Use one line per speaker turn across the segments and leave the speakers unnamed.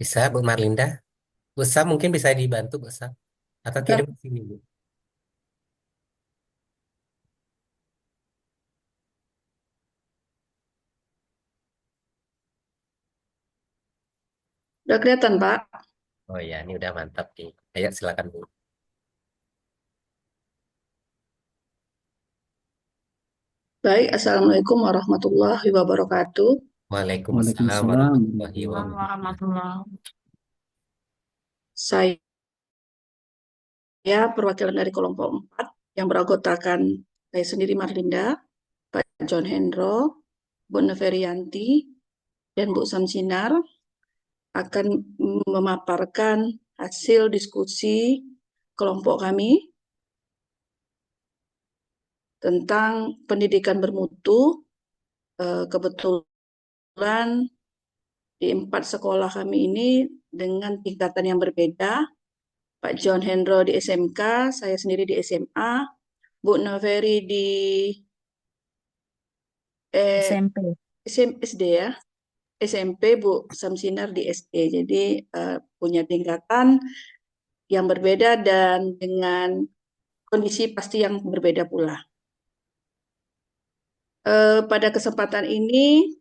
Bisa, Bu Marlinda. Bu Sam mungkin bisa dibantu, Bu Sam. Atau
Udah,
kirim ke sini, Bu.
udah kelihatan, Pak.
Oh ya, ini udah mantap nih. Ayo, silakan, Bu.
Baik, Assalamualaikum warahmatullahi wabarakatuh.
Waalaikumsalam
Waalaikumsalam
warahmatullahi
warahmatullahi
wabarakatuh.
wabarakatuh.
Saya perwakilan dari kelompok 4 yang beranggotakan saya sendiri Marlinda, Pak John Hendro, Bu Neverianti, dan Bu Samsinar akan memaparkan hasil diskusi kelompok kami tentang pendidikan bermutu. Kebetulan di 4 sekolah kami ini dengan tingkatan yang berbeda. Pak John Hendro di SMK, saya sendiri di SMA, Bu Noveri di eh,
SMP.
SD ya, SMP, Bu Samsinar di SD. Jadi punya tingkatan yang berbeda dan dengan kondisi pasti yang berbeda pula. Pada kesempatan ini,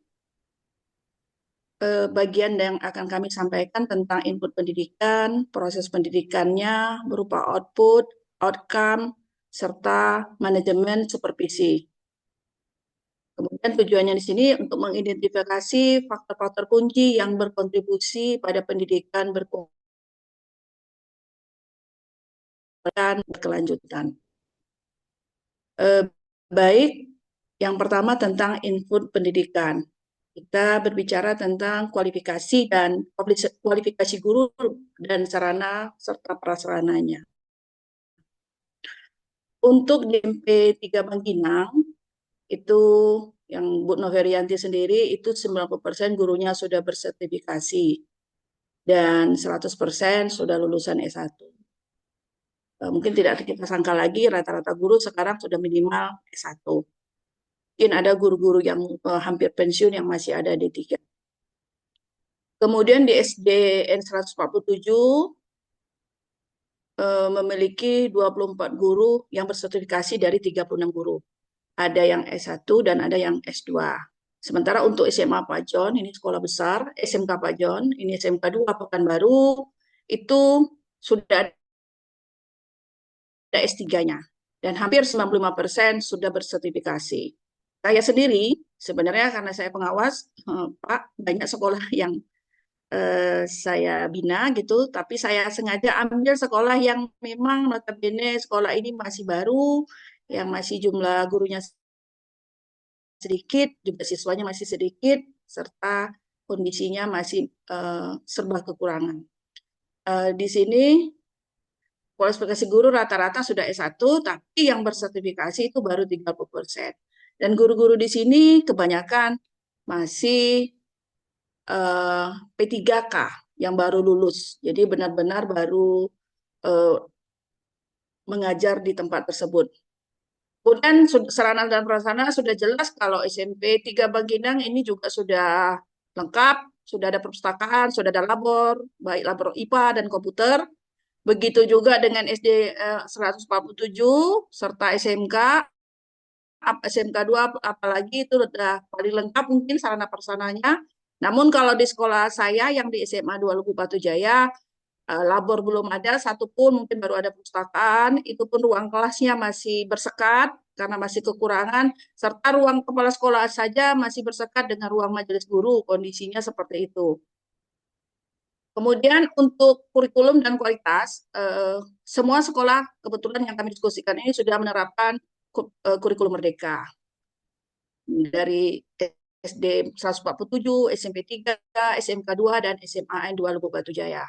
bagian yang akan kami sampaikan tentang input pendidikan, proses pendidikannya berupa output, outcome, serta manajemen supervisi. Kemudian tujuannya di sini untuk mengidentifikasi faktor-faktor kunci yang berkontribusi pada pendidikan berkelanjutan. Baik, yang pertama tentang input pendidikan. Kita berbicara tentang kualifikasi dan kualifikasi guru dan sarana serta prasarananya. Untuk di MP 3 Bangkinang, itu yang Bu Noverianti sendiri itu 90% gurunya sudah bersertifikasi dan 100% sudah lulusan S1. Mungkin tidak kita sangka lagi rata-rata guru sekarang sudah minimal S1. Mungkin ada guru-guru yang hampir pensiun yang masih ada D3. Kemudian di SDN 147 memiliki 24 guru yang bersertifikasi dari 36 guru. Ada yang S1 dan ada yang S2. Sementara untuk SMA Pak John, ini sekolah besar, SMK Pak John, ini SMK 2 Pekanbaru, itu sudah ada S3-nya. Dan hampir 95% sudah bersertifikasi. Saya sendiri, sebenarnya karena saya pengawas, Pak, banyak sekolah yang saya bina gitu, tapi saya sengaja ambil sekolah yang memang notabene sekolah ini masih baru, yang masih jumlah gurunya sedikit, juga siswanya masih sedikit, serta kondisinya masih serba kekurangan. Di sini kualifikasi guru rata-rata sudah S1, tapi yang bersertifikasi itu baru 30%. Dan guru-guru di sini kebanyakan masih P3K yang baru lulus. Jadi benar-benar baru eh, mengajar di tempat tersebut. Kemudian sarana dan prasarana sudah jelas kalau SMP 3 Bangkinang ini juga sudah lengkap, sudah ada perpustakaan, sudah ada labor, baik labor IPA dan komputer. Begitu juga dengan SD 147 serta SMK, SMK 2 apalagi itu sudah paling lengkap mungkin sarana prasarananya. Namun kalau di sekolah saya yang di SMA 2 Lugu Batu Jaya, labor belum ada satupun, mungkin baru ada perpustakaan, itu pun ruang kelasnya masih bersekat karena masih kekurangan, serta ruang kepala sekolah saja masih bersekat dengan ruang majelis guru, kondisinya seperti itu. Kemudian untuk kurikulum dan kualitas, semua sekolah kebetulan yang kami diskusikan ini sudah menerapkan kurikulum merdeka. Dari SD 147, SMP 3, SMK 2, dan SMA N 2 Lubuk Batu Jaya.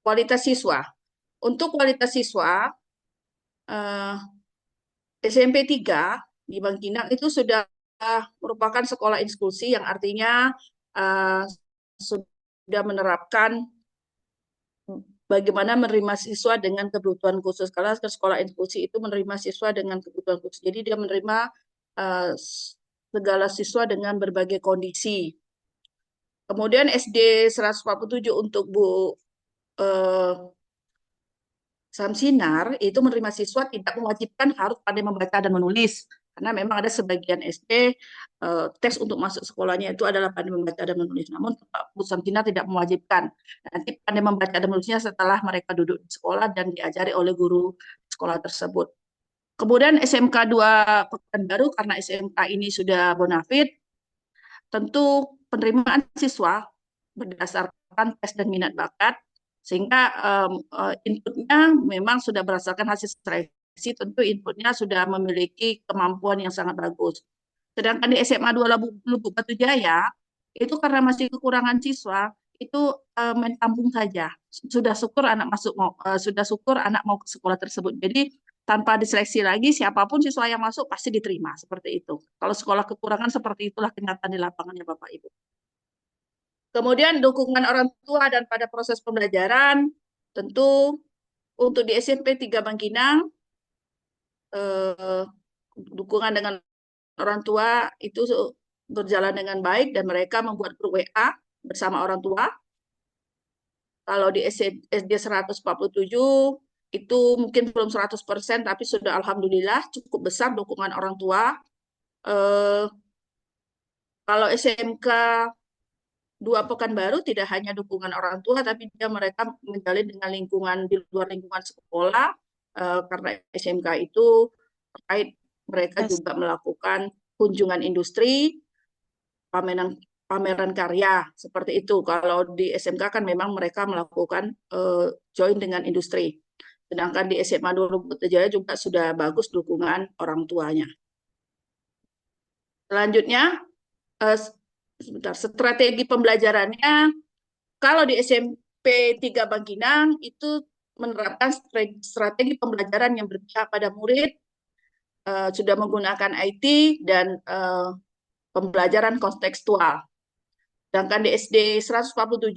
Kualitas siswa. Untuk kualitas siswa, SMP 3 di Bangkinang itu sudah merupakan sekolah inklusi yang artinya sudah menerapkan bagaimana menerima siswa dengan kebutuhan khusus. Karena sekolah inklusi itu menerima siswa dengan kebutuhan khusus. Jadi dia menerima segala siswa dengan berbagai kondisi. Kemudian SD 147 untuk Bu eh, Samsinar itu menerima siswa tidak mewajibkan harus pandai membaca dan menulis. Karena memang ada sebagian SD tes untuk masuk sekolahnya itu adalah pandai membaca dan menulis. Namun Bu Samsinar tidak mewajibkan. Nanti pandai membaca dan menulisnya setelah mereka duduk di sekolah dan diajari oleh guru sekolah tersebut. Kemudian SMK 2 Pekanbaru karena SMK ini sudah bonafit, tentu penerimaan siswa berdasarkan tes dan minat bakat, sehingga inputnya memang sudah berdasarkan hasil seleksi, tentu inputnya sudah memiliki kemampuan yang sangat bagus. Sedangkan di SMA 2 Lubuk Batu Jaya, itu karena masih kekurangan siswa, itu main kampung saja. Sudah syukur anak mau ke sekolah tersebut. Jadi tanpa diseleksi lagi, siapapun siswa yang masuk pasti diterima seperti itu. Kalau sekolah kekurangan seperti itulah kenyataan di lapangannya Bapak Ibu. Kemudian dukungan orang tua dan pada proses pembelajaran, tentu untuk di SMP 3 Bangkinang, dukungan dengan orang tua itu berjalan dengan baik dan mereka membuat grup WA bersama orang tua. Kalau di SD 147 itu mungkin belum 100%, tapi sudah alhamdulillah cukup besar dukungan orang tua. Kalau SMK 2 Pekanbaru tidak hanya dukungan orang tua, tapi juga mereka menjalin dengan lingkungan di luar lingkungan sekolah, karena SMK itu terkait mereka
Tes.
juga melakukan kunjungan industri, pameran pameran karya seperti itu. Kalau di SMK kan memang mereka melakukan join dengan industri. Sedangkan di SMA 2 Lubuk Jaya juga sudah bagus dukungan orang tuanya. Selanjutnya, sebentar, strategi pembelajarannya, kalau di SMP 3 Bangkinang itu menerapkan strategi pembelajaran yang berpihak pada murid, sudah menggunakan IT dan pembelajaran kontekstual. Sedangkan di SD 147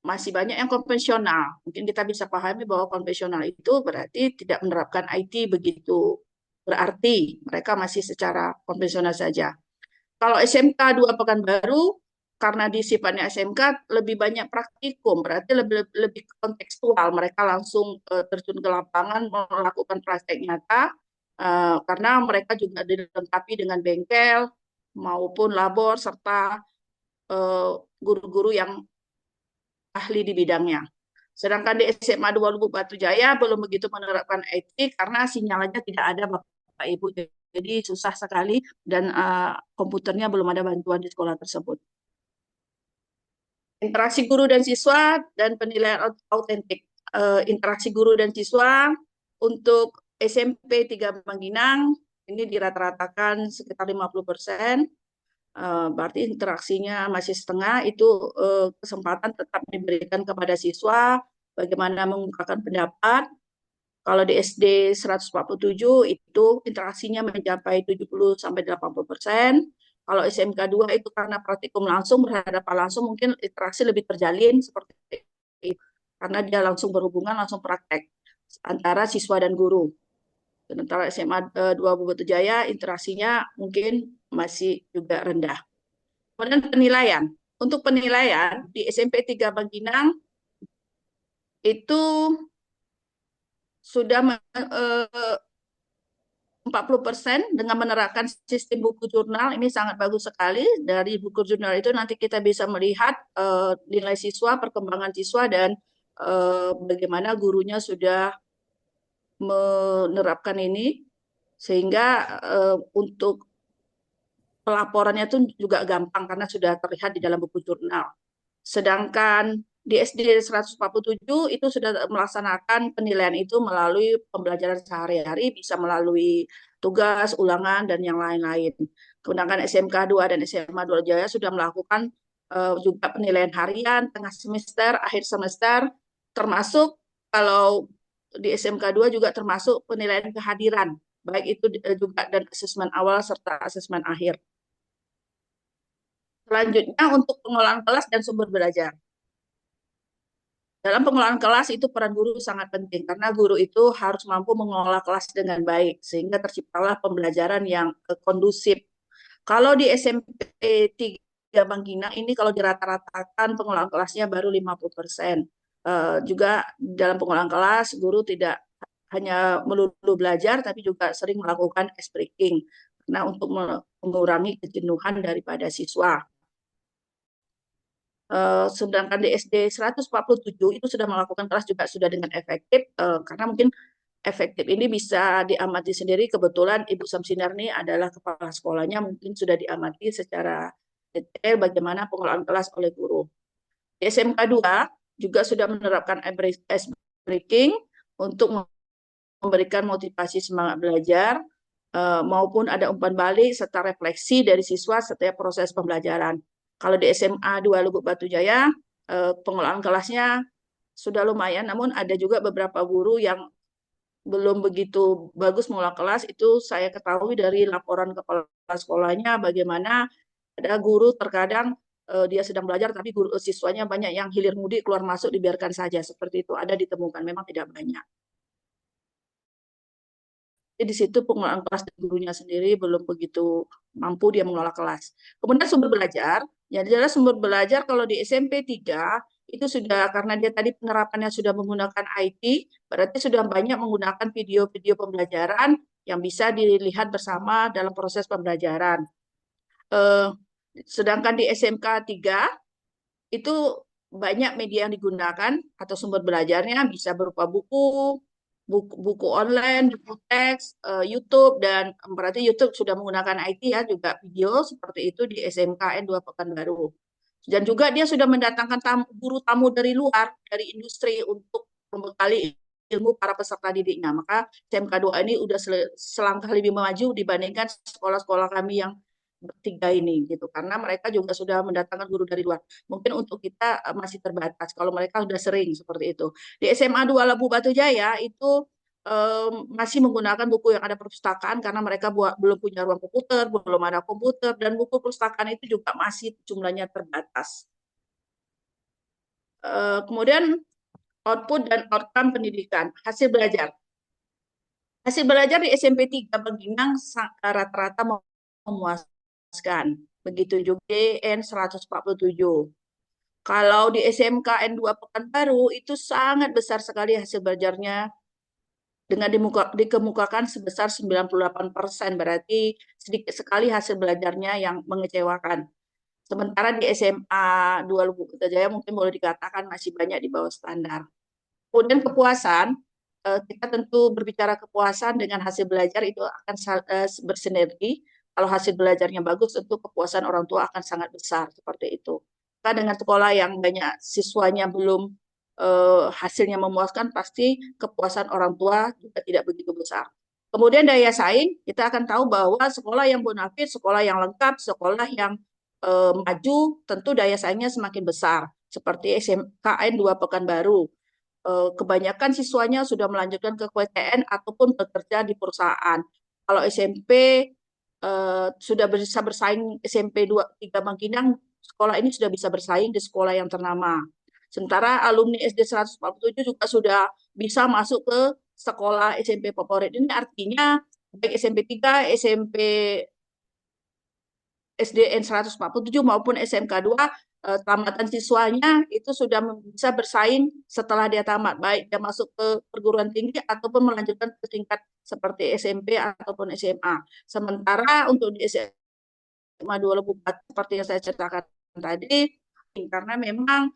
masih banyak yang konvensional. Mungkin kita bisa pahami bahwa konvensional itu berarti tidak menerapkan IT begitu berarti. Mereka masih secara konvensional saja. Kalau SMK 2 Pekanbaru, karena di sifatnya SMK lebih banyak praktikum, berarti lebih kontekstual. Mereka langsung terjun ke lapangan melakukan praktek nyata, karena mereka juga dilengkapi dengan bengkel maupun labor serta guru-guru yang ahli di bidangnya. Sedangkan di SMA 2 Lubuk Batu Jaya belum begitu menerapkan IT karena sinyalnya tidak ada Bapak Ibu. Jadi susah sekali dan komputernya belum ada bantuan di sekolah tersebut. Interaksi guru dan siswa dan penilaian autentik. Interaksi guru dan siswa untuk SMP 3 Mangginang ini dirata-ratakan sekitar 50%. Berarti interaksinya masih setengah, itu kesempatan tetap diberikan kepada siswa bagaimana mengungkapkan pendapat. Kalau di SD 147 itu interaksinya mencapai 70-80%. Kalau SMK 2 itu karena praktikum langsung berhadapan langsung mungkin interaksi lebih terjalin seperti itu. Karena dia langsung berhubungan, langsung praktek antara siswa dan guru. Sementara SMA 2 Batu Jaya interaksinya mungkin masih juga rendah. Kemudian penilaian. Untuk penilaian di SMP 3 Bangkinang itu sudah 40% dengan menerapkan sistem buku jurnal. Ini sangat bagus sekali. Dari buku jurnal itu nanti kita bisa melihat nilai siswa, perkembangan siswa, dan bagaimana gurunya sudah menerapkan ini. Sehingga untuk pelaporannya itu juga gampang karena sudah terlihat di dalam buku jurnal. Sedangkan di SD 147 itu sudah melaksanakan penilaian itu melalui pembelajaran sehari-hari, bisa melalui tugas, ulangan, dan yang lain-lain. Sedangkan SMK 2 dan SMA 2 Jaya sudah melakukan juga penilaian harian, tengah semester, akhir semester, termasuk kalau di SMK 2 juga termasuk penilaian kehadiran, baik itu juga dan asesmen awal serta asesmen akhir. Selanjutnya untuk pengelolaan kelas dan sumber belajar. Dalam pengelolaan kelas itu peran guru sangat penting karena guru itu harus mampu mengelola kelas dengan baik sehingga terciptalah pembelajaran yang kondusif. Kalau di SMP Bangkinang ini kalau dirata-ratakan pengelolaan kelasnya baru 50%. Juga dalam pengelolaan kelas, guru tidak hanya melulu belajar, tapi juga sering melakukan ice breaking. Nah, untuk mengurangi kejenuhan daripada siswa. Sedangkan di SD 147 itu sudah melakukan kelas juga sudah dengan efektif, karena mungkin efektif ini bisa diamati sendiri. Kebetulan Ibu Samsinarni adalah kepala sekolahnya, mungkin sudah diamati secara detail bagaimana pengelolaan kelas oleh guru. Di SMK 2 juga sudah menerapkan ice breaking untuk memberikan motivasi semangat belajar, maupun ada umpan balik serta refleksi dari siswa setiap proses pembelajaran. Kalau di SMA 2 Lubuk Batu Jaya, pengelolaan kelasnya sudah lumayan, namun ada juga beberapa guru yang belum begitu bagus mengelola kelas. Itu saya ketahui dari laporan kepala sekolahnya, bagaimana ada guru terkadang dia sedang belajar tapi guru siswanya banyak yang hilir mudik keluar masuk dibiarkan saja, seperti itu ada ditemukan, memang tidak banyak. Jadi di situ pengelolaan kelas dari gurunya sendiri belum begitu mampu dia mengelola kelas. Kemudian sumber belajar, ya jelas sumber belajar kalau di SMP 3 itu sudah, karena dia tadi penerapannya sudah menggunakan IT, berarti sudah banyak menggunakan video-video pembelajaran yang bisa dilihat bersama dalam proses pembelajaran. Eh, Sedangkan di SMK 3 itu banyak media yang digunakan atau sumber belajarnya bisa berupa buku, buku online, buku teks, YouTube, dan berarti YouTube sudah menggunakan IT ya, juga video seperti itu di SMKN 2 Pekanbaru. Dan juga dia sudah mendatangkan guru tamu dari luar, dari industri untuk membekali ilmu para peserta didiknya. Maka SMK 2 ini udah selangkah lebih maju dibandingkan sekolah-sekolah kami yang bertiga ini gitu, karena mereka juga sudah mendatangkan guru dari luar. Mungkin untuk kita masih terbatas kalau mereka sudah sering seperti itu. Di SMA 2 Labu Batu Jaya itu masih menggunakan buku yang ada perpustakaan karena mereka belum punya ruang komputer, belum ada komputer, dan buku perpustakaan itu juga masih jumlahnya terbatas. Kemudian output dan outcome pendidikan, hasil belajar. Hasil belajar di SMP 3 Bangkinang rata-rata memuaskan. Begitu juga di N 147. Kalau di SMKN 2 Pekanbaru itu sangat besar sekali hasil belajarnya dengan dikemukakan sebesar 98%, berarti sedikit sekali hasil belajarnya yang mengecewakan. Sementara di SMA 2 Lubuk Jaya mungkin boleh dikatakan masih banyak di bawah standar. Kemudian kepuasan, kita tentu berbicara kepuasan dengan hasil belajar itu akan bersinergi. Kalau hasil belajarnya bagus, tentu kepuasan orang tua akan sangat besar seperti itu. Karena dengan sekolah yang banyak siswanya belum hasilnya memuaskan, pasti kepuasan orang tua juga tidak begitu besar. Kemudian daya saing, kita akan tahu bahwa sekolah yang bonafit, sekolah yang lengkap, sekolah yang maju, tentu daya saingnya semakin besar. Seperti SMKN 2 Pekanbaru, kebanyakan siswanya sudah melanjutkan ke PTN ataupun bekerja di perusahaan. Kalau SMP sudah bisa bersaing, SMP 2 3 Bangkinang, sekolah ini sudah bisa bersaing di sekolah yang ternama. Sementara alumni SD 147 juga sudah bisa masuk ke sekolah SMP favorit. Ini artinya baik SMP 3, SMP SDN 147 maupun SMK 2, tamatan siswanya itu sudah bisa bersaing setelah dia tamat, baik dia masuk ke perguruan tinggi ataupun melanjutkan ke tingkat seperti SMP ataupun SMA. Sementara untuk di SMA 2 Lebuk seperti yang saya ceritakan tadi, karena memang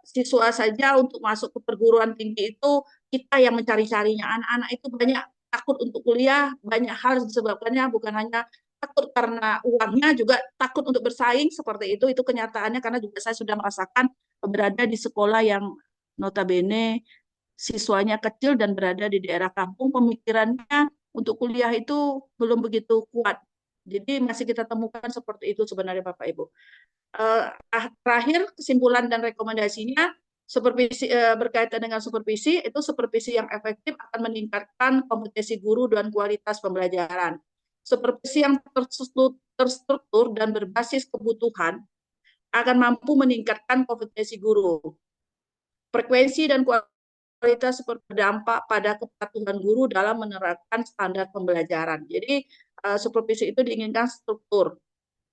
siswa saja untuk masuk ke perguruan tinggi itu kita yang mencari-carinya, anak-anak itu banyak takut untuk kuliah, banyak hal disebabkannya, bukan hanya takut karena uangnya, juga takut untuk bersaing seperti itu kenyataannya, karena juga saya sudah merasakan berada di sekolah yang notabene siswanya kecil dan berada di daerah kampung, pemikirannya untuk kuliah itu belum begitu kuat. Jadi masih kita temukan seperti itu sebenarnya Bapak Ibu. Terakhir kesimpulan dan rekomendasinya, supervisi berkaitan dengan supervisi, itu supervisi yang efektif akan meningkatkan kompetensi guru dan kualitas pembelajaran. Supervisi yang terstruktur dan berbasis kebutuhan akan mampu meningkatkan kompetensi guru. Frekuensi dan kualitas berdampak pada kepatuhan guru dalam menerapkan standar pembelajaran. Jadi supervisi itu diinginkan struktur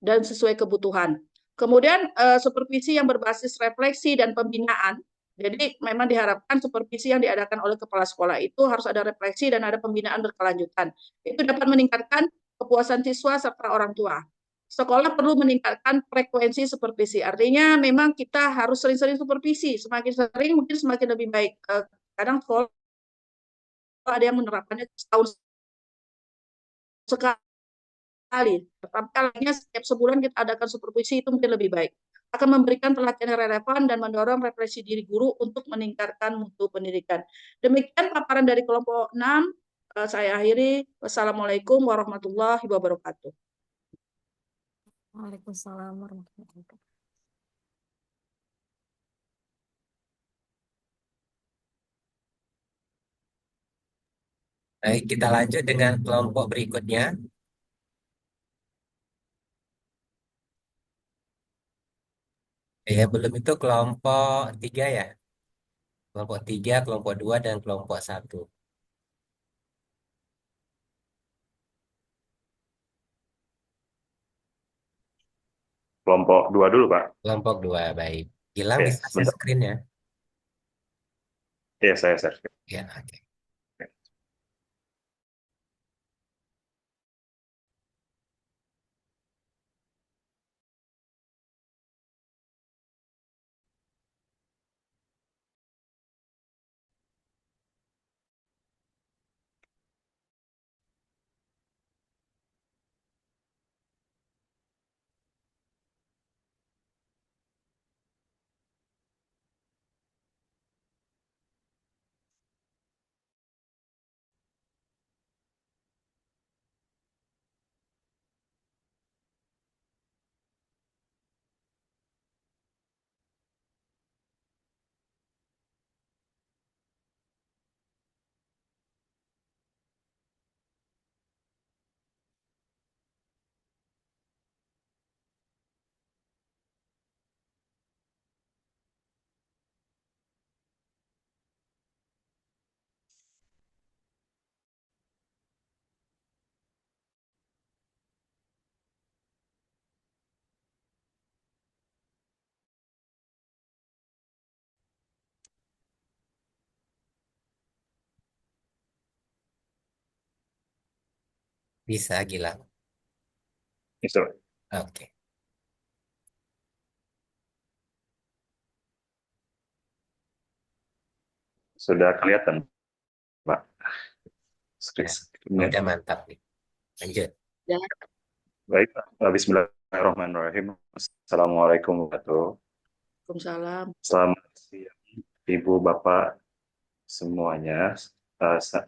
dan sesuai kebutuhan. Kemudian supervisi yang berbasis refleksi dan pembinaan. Jadi memang diharapkan supervisi yang diadakan oleh kepala sekolah itu harus ada refleksi dan ada pembinaan berkelanjutan. Itu dapat meningkatkan kepuasan siswa serta orang tua. Sekolah perlu meningkatkan frekuensi supervisi. Artinya memang kita harus sering-sering supervisi. Semakin sering mungkin semakin lebih baik. Kadang sekolah ada yang menerapkannya setahun sekali. Tapi kalau setiap sebulan kita adakan supervisi itu mungkin lebih baik. Akan memberikan pelatihan yang relevan dan mendorong refleksi diri guru untuk meningkatkan mutu pendidikan. Demikian paparan dari kelompok 6. Saya akhiri. Wassalamualaikum warahmatullahi wabarakatuh.
Waalaikumsalam warahmatullahi wabarakatuh.
Baik, kita lanjut dengan kelompok berikutnya. Ya, belum itu kelompok 3 ya. Kelompok 3, kelompok 2, dan kelompok 1.
Kelompok 2 dulu, Pak.
Kelompok 2, baik. Gilang
Ya,
bisa share
sebentar.
screen ya?
Ya, saya share.
Ya, oke. Bisa, Gilang.
Itu
Oke.
sudah kelihatan, Pak.
Ya,
Screen-nya.
udah mantap nih. Lanjut.
Ya,
Baik, Bismillahirrahmanirrahim. Assalamualaikum warahmatullahi wabarakatuh.
Waalaikumsalam.
Selamat siang, Ibu, Bapak, semuanya.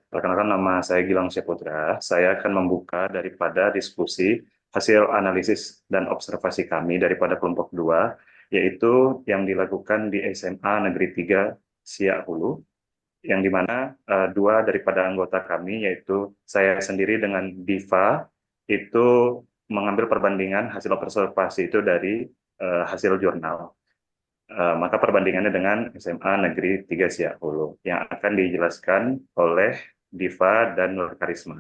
Perkenalkan, nama saya Gilang Syaputra. Saya akan membuka daripada diskusi hasil analisis dan observasi kami daripada kelompok 2, yaitu yang dilakukan di SMA Negeri 3 Siak Hulu, yang dimana dua daripada anggota kami, yaitu saya sendiri dengan Diva, itu mengambil perbandingan hasil observasi itu dari hasil jurnal. Maka perbandingannya dengan SMA Negeri 3 Siak Hulu yang akan dijelaskan oleh Diva dan Nur Karisma.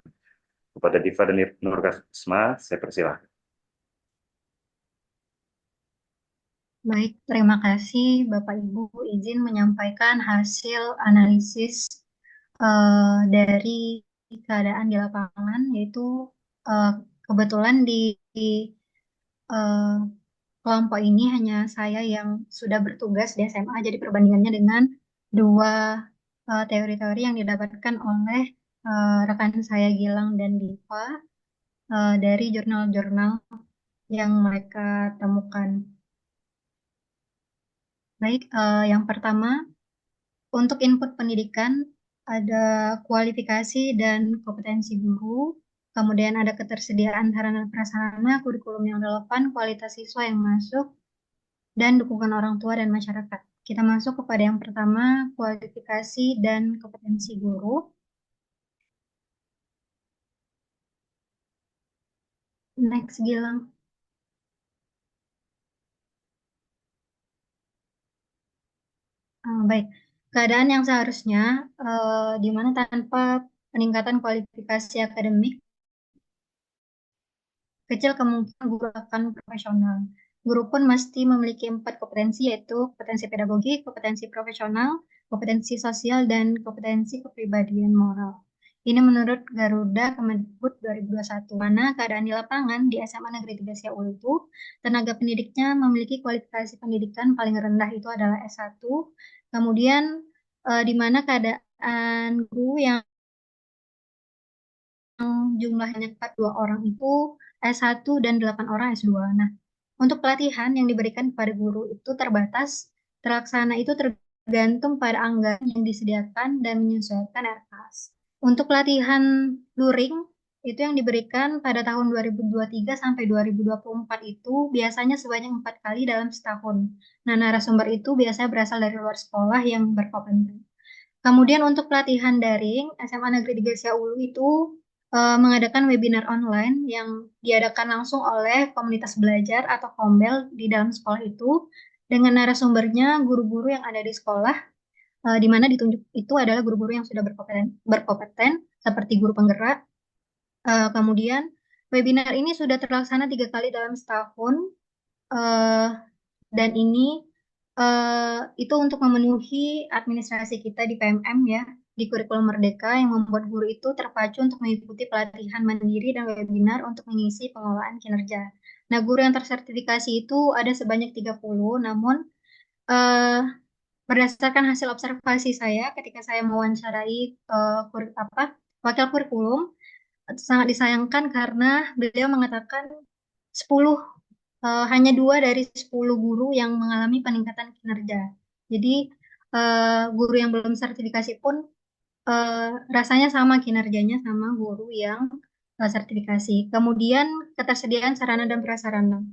Kepada Diva dan Nur Karisma, saya persilahkan.
Baik, terima kasih Bapak Ibu izin menyampaikan hasil analisis dari keadaan di lapangan, yaitu eh, kebetulan di eh, kelompok ini hanya saya yang sudah bertugas di SMA, jadi perbandingannya dengan dua teori-teori yang didapatkan oleh rekan saya Gilang dan Diva dari jurnal-jurnal yang mereka temukan. Baik, yang pertama, untuk input pendidikan ada kualifikasi dan kompetensi guru, kemudian ada ketersediaan sarana prasarana, kurikulum yang relevan, kualitas siswa yang masuk, dan dukungan orang tua dan masyarakat. Kita masuk kepada yang pertama, kualifikasi dan kompetensi guru. Next, Gilang. Baik, keadaan yang seharusnya di mana tanpa peningkatan kualifikasi akademik, kecil kemungkinan guru akan profesional. Guru pun mesti memiliki 4 kompetensi, yaitu kompetensi pedagogik, kompetensi profesional, kompetensi sosial, dan kompetensi kepribadian moral. Ini menurut Garuda Kemendikbud 2021. Mana keadaan di lapangan di SMA Negeri 3 Siaul itu, tenaga pendidiknya memiliki kualifikasi pendidikan paling rendah itu adalah S1. Kemudian di mana keadaan guru yang jumlahnya 42 orang itu S1 dan 8 orang S2. Nah, untuk pelatihan yang diberikan kepada guru itu terbatas, terlaksana itu tergantung pada anggaran yang disediakan dan menyesuaikan RKAS. Untuk pelatihan luring itu yang diberikan pada tahun 2023 sampai 2024 itu biasanya sebanyak 4 kali dalam setahun. Nah, narasumber itu biasanya berasal dari luar sekolah yang berkompeten. Kemudian untuk pelatihan daring, SMA Negeri 3 Siaulu itu mengadakan webinar online yang diadakan langsung oleh komunitas belajar atau Kombel di dalam sekolah itu dengan narasumbernya guru-guru yang ada di sekolah, di mana ditunjuk itu adalah guru-guru yang sudah berkompeten seperti guru penggerak. Kemudian webinar ini sudah terlaksana 3 kali dalam setahun, eh, dan ini itu untuk memenuhi administrasi kita di PMM ya, di kurikulum Merdeka yang membuat guru itu terpacu untuk mengikuti pelatihan mandiri dan webinar untuk mengisi pengelolaan kinerja. Nah, guru yang tersertifikasi itu ada sebanyak 30, namun eh, berdasarkan hasil observasi saya ketika saya mewawancarai wakil kurikulum, sangat disayangkan karena beliau mengatakan 10 hanya 2 dari 10 guru yang mengalami peningkatan kinerja. Jadi guru yang belum sertifikasi pun rasanya sama kinerjanya sama guru yang sertifikasi. Kemudian ketersediaan sarana dan prasarana.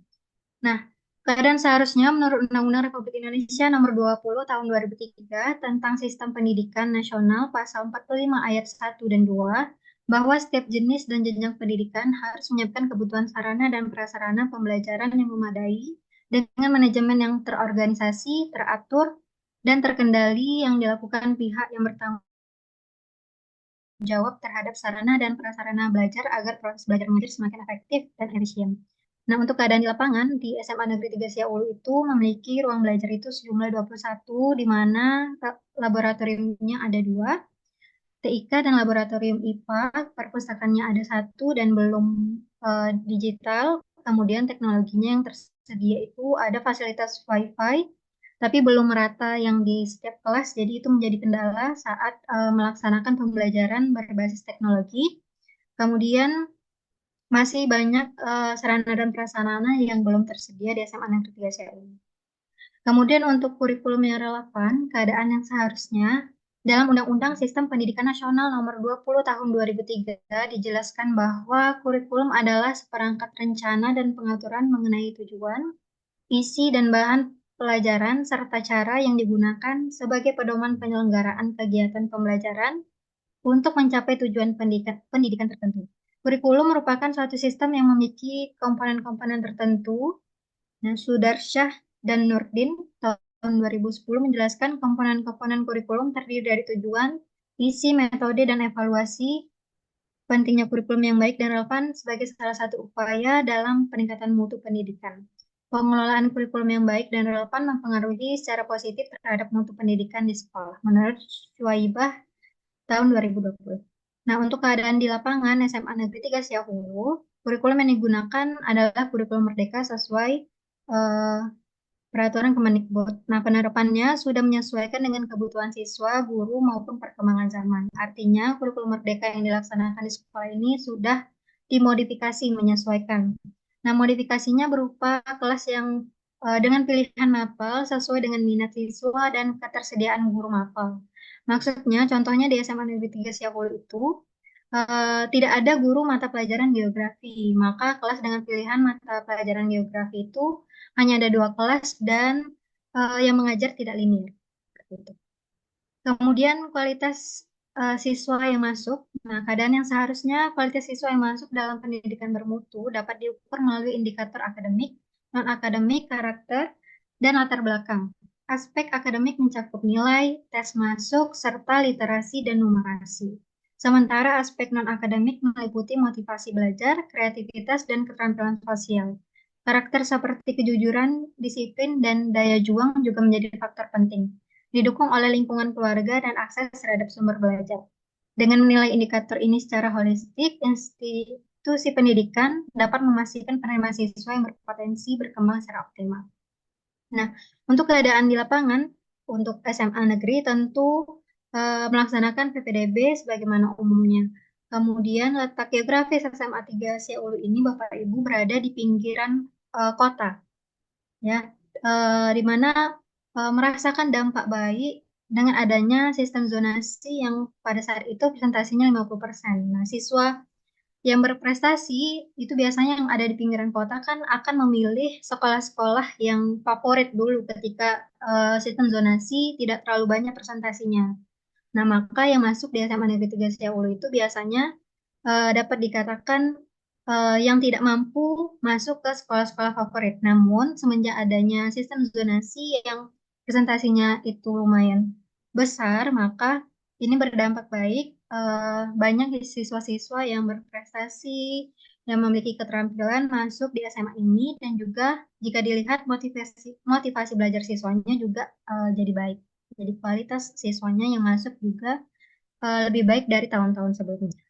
Nah, keadaan seharusnya menurut Undang-Undang Republik Indonesia Nomor 20 Tahun 2003 tentang Sistem Pendidikan Nasional Pasal 45 Ayat 1 dan 2 bahwa setiap jenis dan jenjang pendidikan harus menyiapkan kebutuhan sarana dan prasarana pembelajaran yang memadai dengan manajemen yang terorganisasi, teratur, dan terkendali yang dilakukan pihak yang bertanggung jawab terhadap sarana dan prasarana belajar agar proses belajar mengajar semakin efektif dan efisien. Nah, untuk keadaan di lapangan, di SMA Negeri 3 Siaulu itu memiliki ruang belajar itu sejumlah 21, di mana laboratoriumnya ada 2, TIK dan laboratorium IPA, perpustakaannya ada 1 dan belum digital. Kemudian teknologinya yang tersedia itu ada fasilitas WiFi, tapi belum merata yang di setiap kelas, jadi itu menjadi kendala saat melaksanakan pembelajaran berbasis teknologi. Kemudian masih banyak sarana dan prasarana yang belum tersedia di SMA Negeri 3 Siaulu. Kemudian untuk kurikulum yang relevan, keadaan yang seharusnya dalam Undang-Undang Sistem Pendidikan Nasional Nomor 20 Tahun 2003 dijelaskan bahwa kurikulum adalah seperangkat rencana dan pengaturan mengenai tujuan, isi dan bahan pelajaran serta cara yang digunakan sebagai pedoman penyelenggaraan kegiatan pembelajaran untuk mencapai tujuan pendidikan tertentu. Kurikulum merupakan suatu sistem yang memiliki komponen-komponen tertentu. Nah, Sudarsyah dan Nurdin tahun 2010 menjelaskan komponen-komponen kurikulum terdiri dari tujuan, isi, metode, dan evaluasi. Pentingnya kurikulum yang baik dan relevan sebagai salah satu upaya dalam peningkatan mutu pendidikan. Pengelolaan kurikulum yang baik dan relevan mempengaruhi secara positif terhadap mutu pendidikan di sekolah, menurut Syuaibah tahun 2020. Nah, untuk keadaan di lapangan SMA Negeri 3 Siaulu, kurikulum yang digunakan adalah kurikulum merdeka sesuai peraturan Kemendikbud. Nah, penerapannya sudah menyesuaikan dengan kebutuhan siswa, guru, maupun perkembangan zaman. Artinya, kurikulum merdeka yang dilaksanakan di sekolah ini sudah dimodifikasi menyesuaikan. Nah, modifikasinya berupa kelas yang dengan pilihan mapel sesuai dengan minat siswa dan ketersediaan guru mapel. Maksudnya, contohnya di SMA Negeri 3 Siaul itu tidak ada guru mata pelajaran geografi, maka kelas dengan pilihan mata pelajaran geografi itu hanya ada 2 kelas dan yang mengajar tidak linear. Gitu. Kemudian kualitas siswa yang masuk. Nah, keadaan yang seharusnya kualitas siswa yang masuk dalam pendidikan bermutu dapat diukur melalui indikator akademik, non-akademik, karakter, dan latar belakang. Aspek akademik mencakup nilai, tes masuk, serta literasi dan numerasi. Sementara aspek non-akademik meliputi motivasi belajar, kreativitas, dan keterampilan sosial. Karakter seperti kejujuran, disiplin, dan daya juang juga menjadi faktor penting, didukung oleh lingkungan keluarga dan akses terhadap sumber belajar. Dengan menilai indikator ini secara holistik, institusi pendidikan dapat memastikan penerima siswa yang berpotensi berkembang secara optimal. Nah, untuk keadaan di lapangan, untuk SMA negeri tentu melaksanakan PPDB sebagaimana umumnya. Kemudian letak geografis SMA 3 Siaulu ini Bapak Ibu berada di pinggiran kota, ya, di mana merasakan dampak baik dengan adanya sistem zonasi yang pada saat itu presentasinya 50%. Nah, siswa yang berprestasi itu biasanya yang ada di pinggiran kota kan akan memilih sekolah-sekolah yang favorit dulu ketika sistem zonasi tidak terlalu banyak presentasinya. Nah, maka yang masuk di SMA Negeri 3 Siaulu itu biasanya dapat dikatakan yang tidak mampu masuk ke sekolah-sekolah favorit. Namun, semenjak adanya sistem zonasi yang presentasinya itu lumayan besar, maka ini berdampak baik. Banyak siswa-siswa yang berprestasi dan memiliki keterampilan masuk di SMA ini, dan juga jika dilihat motivasi motivasi belajar siswanya juga jadi baik. Jadi kualitas siswanya yang masuk juga lebih baik dari tahun-tahun sebelumnya.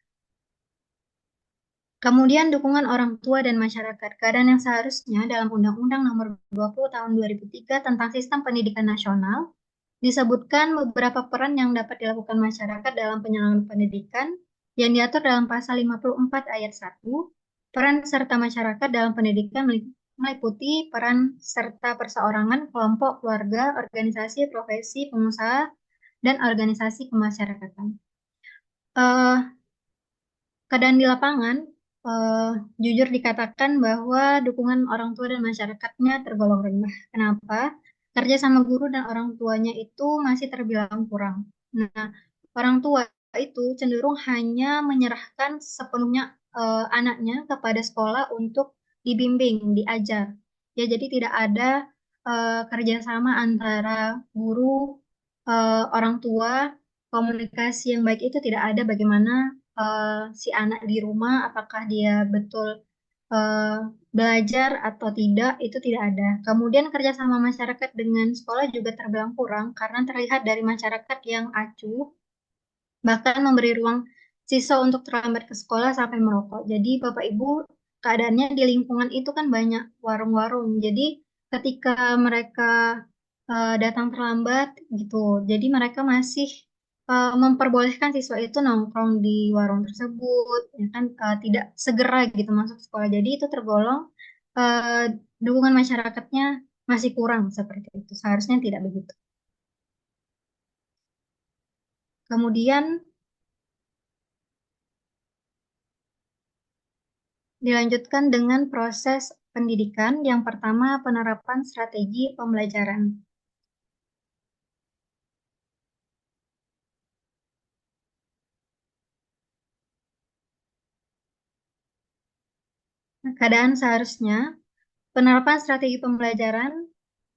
Kemudian dukungan orang tua dan masyarakat, keadaan yang seharusnya dalam Undang-Undang Nomor 20 Tahun 2003 tentang Sistem Pendidikan Nasional disebutkan beberapa peran yang dapat dilakukan masyarakat dalam penyelenggaraan pendidikan yang diatur dalam Pasal 54 Ayat 1. Peran serta masyarakat dalam pendidikan meliputi peran serta perseorangan, kelompok, keluarga, organisasi, profesi, pengusaha, dan organisasi kemasyarakatan. Keadaan di lapangan, eh, jujur dikatakan bahwa dukungan orang tua dan masyarakatnya tergolong rendah. Kenapa? Kerja sama guru dan orang tuanya itu masih terbilang kurang. Nah, orang tua itu cenderung hanya menyerahkan sepenuhnya anaknya kepada sekolah untuk dibimbing, diajar. Ya, jadi tidak ada kerjasama antara guru, orang tua, komunikasi yang baik itu tidak ada. Bagaimana si anak di rumah, apakah dia betul eh, belajar atau tidak, itu tidak ada. Kemudian kerjasama masyarakat dengan sekolah juga terbilang kurang karena terlihat dari masyarakat yang acuh, bahkan memberi ruang siswa untuk terlambat ke sekolah sampai merokok. Jadi Bapak Ibu, keadaannya di lingkungan itu kan banyak warung-warung. Jadi ketika mereka datang terlambat gitu, jadi mereka masih memperbolehkan siswa itu nongkrong di warung tersebut, ya kan, tidak segera gitu masuk sekolah. Jadi itu tergolong eh, dukungan masyarakatnya masih kurang seperti itu. Seharusnya tidak begitu. Kemudian dilanjutkan dengan proses pendidikan. Yang pertama, penerapan strategi pembelajaran. Nah, keadaan seharusnya penerapan strategi pembelajaran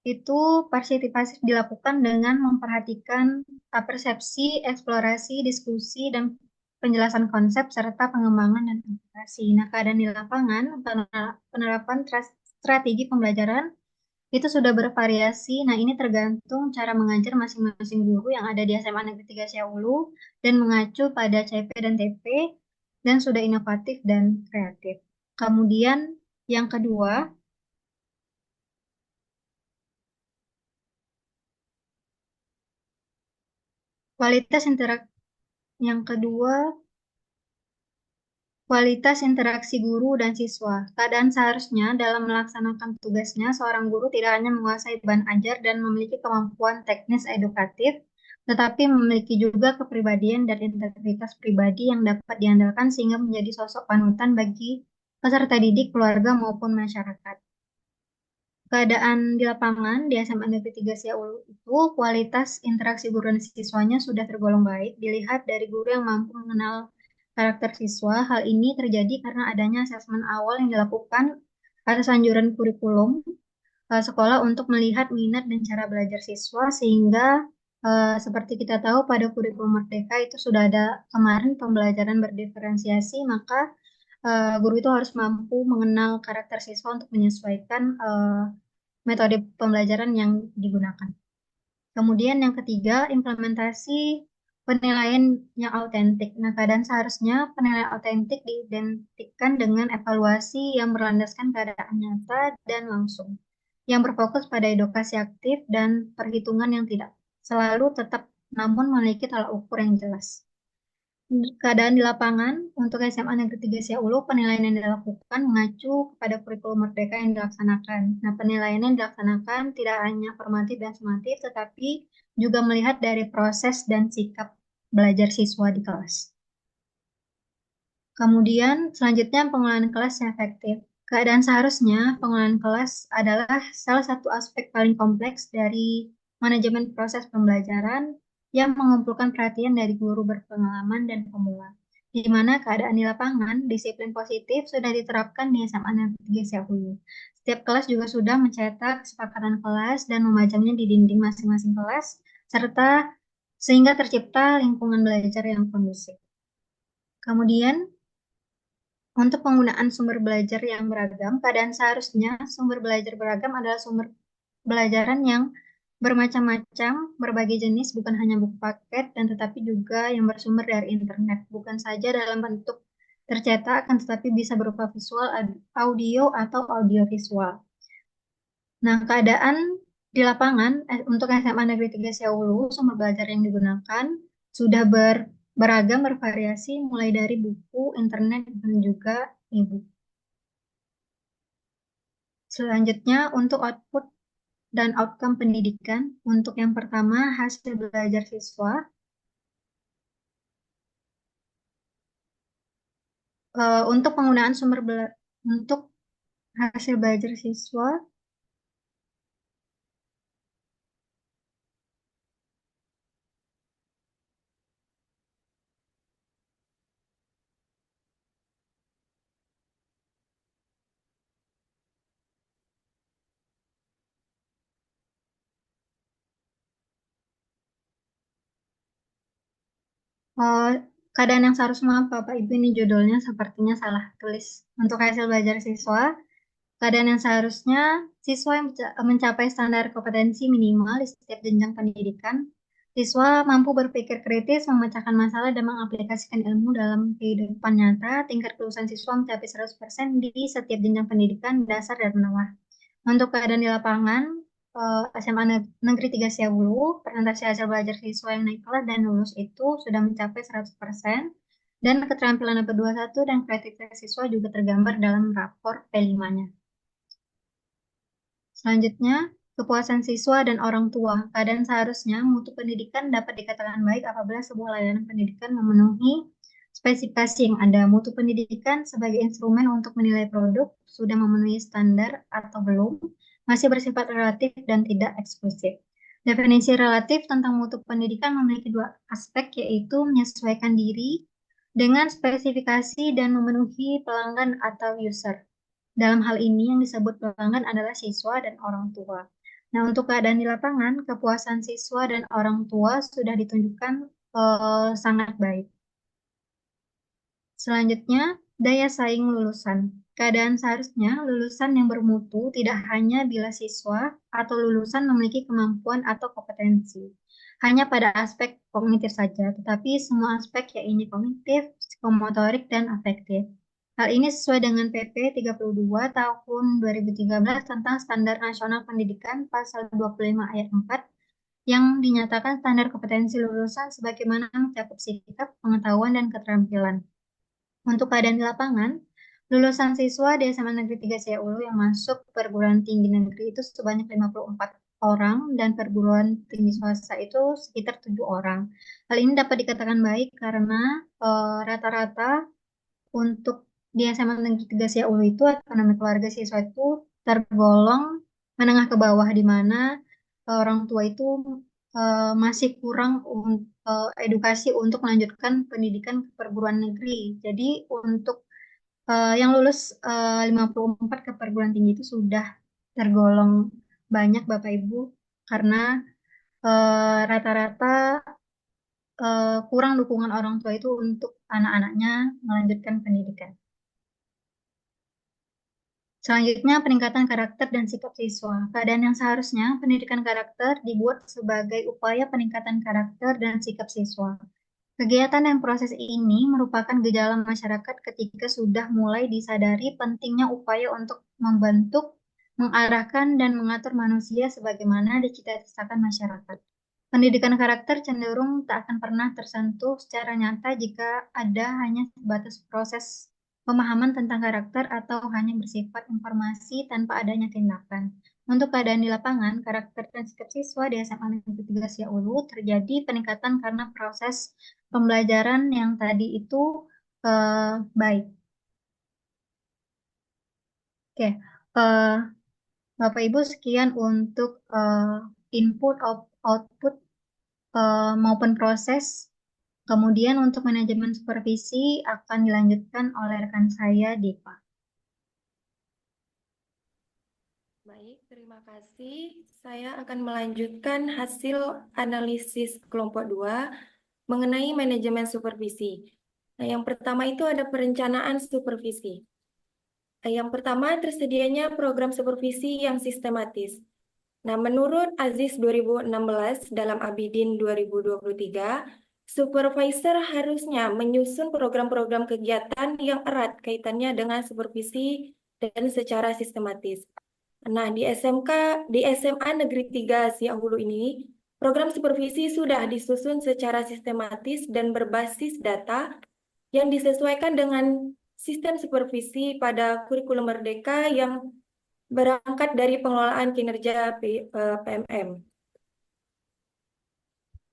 itu partisipatif dilakukan dengan memperhatikan persepsi, eksplorasi, diskusi, dan penjelasan konsep serta pengembangan dan aplikasi. Nah, keadaan di lapangan, penerapan strategi pembelajaran itu sudah bervariasi. Nah, ini tergantung cara mengajar masing-masing guru yang ada di SMA Negeri 3 Siaulu dan mengacu pada CP dan TP dan sudah inovatif dan kreatif. Kemudian yang kedua, kualitas interak yang kedua kualitas interaksi guru dan siswa. Keadaan seharusnya dalam melaksanakan tugasnya, seorang guru tidak hanya menguasai bahan ajar dan memiliki kemampuan teknis edukatif, tetapi memiliki juga kepribadian dan integritas pribadi yang dapat diandalkan sehingga menjadi sosok panutan bagi peserta didik, keluarga, maupun masyarakat. Keadaan di lapangan di SMA Negeri 3 Siaulu itu kualitas interaksi guru dan siswanya sudah tergolong baik, dilihat dari guru yang mampu mengenal karakter siswa. Hal ini terjadi karena adanya asesmen awal yang dilakukan atas anjuran kurikulum sekolah untuk melihat minat dan cara belajar siswa, sehingga seperti kita tahu pada kurikulum Merdeka itu sudah ada kemarin pembelajaran berdiferensiasi, maka guru itu harus mampu mengenal karakter siswa untuk menyesuaikan metode pembelajaran yang digunakan. Kemudian yang ketiga, implementasi penilaian yang autentik. Nah, keadaan seharusnya penilaian autentik diidentikan dengan evaluasi yang berlandaskan keadaan nyata dan langsung, yang berfokus pada edukasi aktif dan perhitungan yang tidak selalu tetap, namun memiliki tolak ukur yang jelas. Keadaan di lapangan untuk SMA Negeri 3 Ulu, penilaian yang dilakukan mengacu kepada kurikulum merdeka yang dilaksanakan. Nah, penilaian yang dilaksanakan tidak hanya formatif dan sumatif, tetapi juga melihat dari proses dan sikap belajar siswa di kelas. Kemudian selanjutnya pengelolaan kelas yang efektif. Keadaan seharusnya pengelolaan kelas adalah salah satu aspek paling kompleks dari manajemen proses pembelajaran yang mengumpulkan perhatian dari guru berpengalaman dan pemula. Di mana keadaan di lapangan, disiplin positif sudah diterapkan di SMA Negeri Hulu. Setiap kelas juga sudah mencetak kesepakatan kelas dan memajangnya di dinding masing-masing kelas, serta sehingga tercipta lingkungan belajar yang kondusif. Kemudian untuk penggunaan sumber belajar yang beragam, keadaan seharusnya sumber belajar beragam adalah sumber belajaran yang bermacam-macam, berbagai jenis, bukan hanya buku paket, dan tetapi juga yang bersumber dari internet, bukan saja dalam bentuk tercetak, akan tetapi bisa berupa visual, audio, atau audiovisual. Nah, keadaan di lapangan untuk SMA Negeri 3 Ulu, sumber belajar yang digunakan sudah beragam, bervariasi, mulai dari buku, internet, dan juga e-book. Selanjutnya, untuk output dan outcome pendidikan. Untuk yang pertama, hasil belajar siswa. Untuk penggunaan untuk hasil belajar siswa, eh, keadaan yang seharusnya, maaf Bapak Ibu, ini judulnya sepertinya salah tulis. Untuk hasil belajar siswa, keadaan yang seharusnya siswa yang mencapai standar kompetensi minimal di setiap jenjang pendidikan. Siswa mampu berpikir kritis, memecahkan masalah, dan mengaplikasikan ilmu dalam kehidupan nyata. Tingkat kelulusan siswa mencapai 100% di setiap jenjang pendidikan dasar dan menengah. Untuk keadaan di lapangan, SMA Negeri 3 Siabulu, presentasi hasil belajar siswa yang naik kelas dan lulus itu sudah mencapai 100%, dan keterampilan AP21 dan kreativitas siswa juga tergambar dalam rapor P5-nya. Selanjutnya, kepuasan siswa dan orang tua. Keadaan seharusnya mutu pendidikan dapat dikatakan baik apabila sebuah layanan pendidikan memenuhi spesifikasi yang ada. Mutu pendidikan sebagai instrumen untuk menilai produk sudah memenuhi standar atau belum, masih bersifat relatif dan tidak eksklusif. Definisi relatif tentang mutu pendidikan memiliki dua aspek, yaitu menyesuaikan diri dengan spesifikasi dan memenuhi pelanggan atau user. Dalam hal ini yang disebut pelanggan adalah siswa dan orang tua. Nah, untuk keadaan di lapangan, kepuasan siswa dan orang tua sudah ditunjukkan sangat baik. Selanjutnya, daya saing lulusan. Keadaan seharusnya lulusan yang bermutu tidak hanya bila siswa atau lulusan memiliki kemampuan atau kompetensi hanya pada aspek kognitif saja, tetapi semua aspek yaitu kognitif, psikomotorik, dan afektif. Hal ini sesuai dengan PP 32 tahun 2013 tentang Standar Nasional Pendidikan pasal 25 ayat 4 yang dinyatakan standar kompetensi lulusan sebagaimana mencakup sikap, pengetahuan, dan keterampilan. Untuk keadaan di lapangan, lulusan siswa di SMA Negeri 3 Ulu yang masuk perguruan tinggi negeri itu sebanyak 54 orang dan perguruan tinggi swasta itu sekitar 7 orang. Hal ini dapat dikatakan baik karena rata-rata untuk di SMA Negeri 3 Ulu itu ekonomi keluarga siswa itu tergolong menengah ke bawah, di mana orang tua itu masih kurang edukasi untuk melanjutkan pendidikan ke perguruan negeri. Jadi untuk yang lulus 54 ke perguruan tinggi itu sudah tergolong banyak Bapak Ibu, karena rata-rata kurang dukungan orang tua itu untuk anak-anaknya melanjutkan pendidikan. Selanjutnya, peningkatan karakter dan sikap siswa. Keadaan yang seharusnya, pendidikan karakter dibuat sebagai upaya peningkatan karakter dan sikap siswa. Kegiatan dan proses ini merupakan gejala masyarakat ketika sudah mulai disadari pentingnya upaya untuk membentuk, mengarahkan, dan mengatur manusia sebagaimana dicita-citakan masyarakat. Pendidikan karakter cenderung tak akan pernah tersentuh secara nyata jika ada hanya sebatas proses pemahaman tentang karakter atau hanya bersifat informasi tanpa adanya tindakan. Untuk keadaan di lapangan, karakter dan sikap siswa di SMA Negeri 3 Siaulu terjadi peningkatan karena proses pembelajaran yang tadi itu baik. Oke, eh, Bapak Ibu sekian untuk input output maupun proses. Kemudian untuk manajemen supervisi akan dilanjutkan oleh rekan saya, Dipa.
Baik, terima kasih. Saya akan melanjutkan hasil analisis kelompok 2 mengenai manajemen supervisi. Nah, yang pertama itu ada perencanaan supervisi. Yang pertama, tersedianya program supervisi yang sistematis. Nah, menurut Aziz 2016 dalam Abidin 2023, supervisor harusnya menyusun program-program kegiatan yang erat kaitannya dengan supervisi dan secara sistematis. Nah, di SMA Negeri 3 Siak Hulu ini, program supervisi sudah disusun secara sistematis dan berbasis data yang disesuaikan dengan sistem supervisi pada kurikulum Merdeka yang berangkat dari pengelolaan kinerja PMM.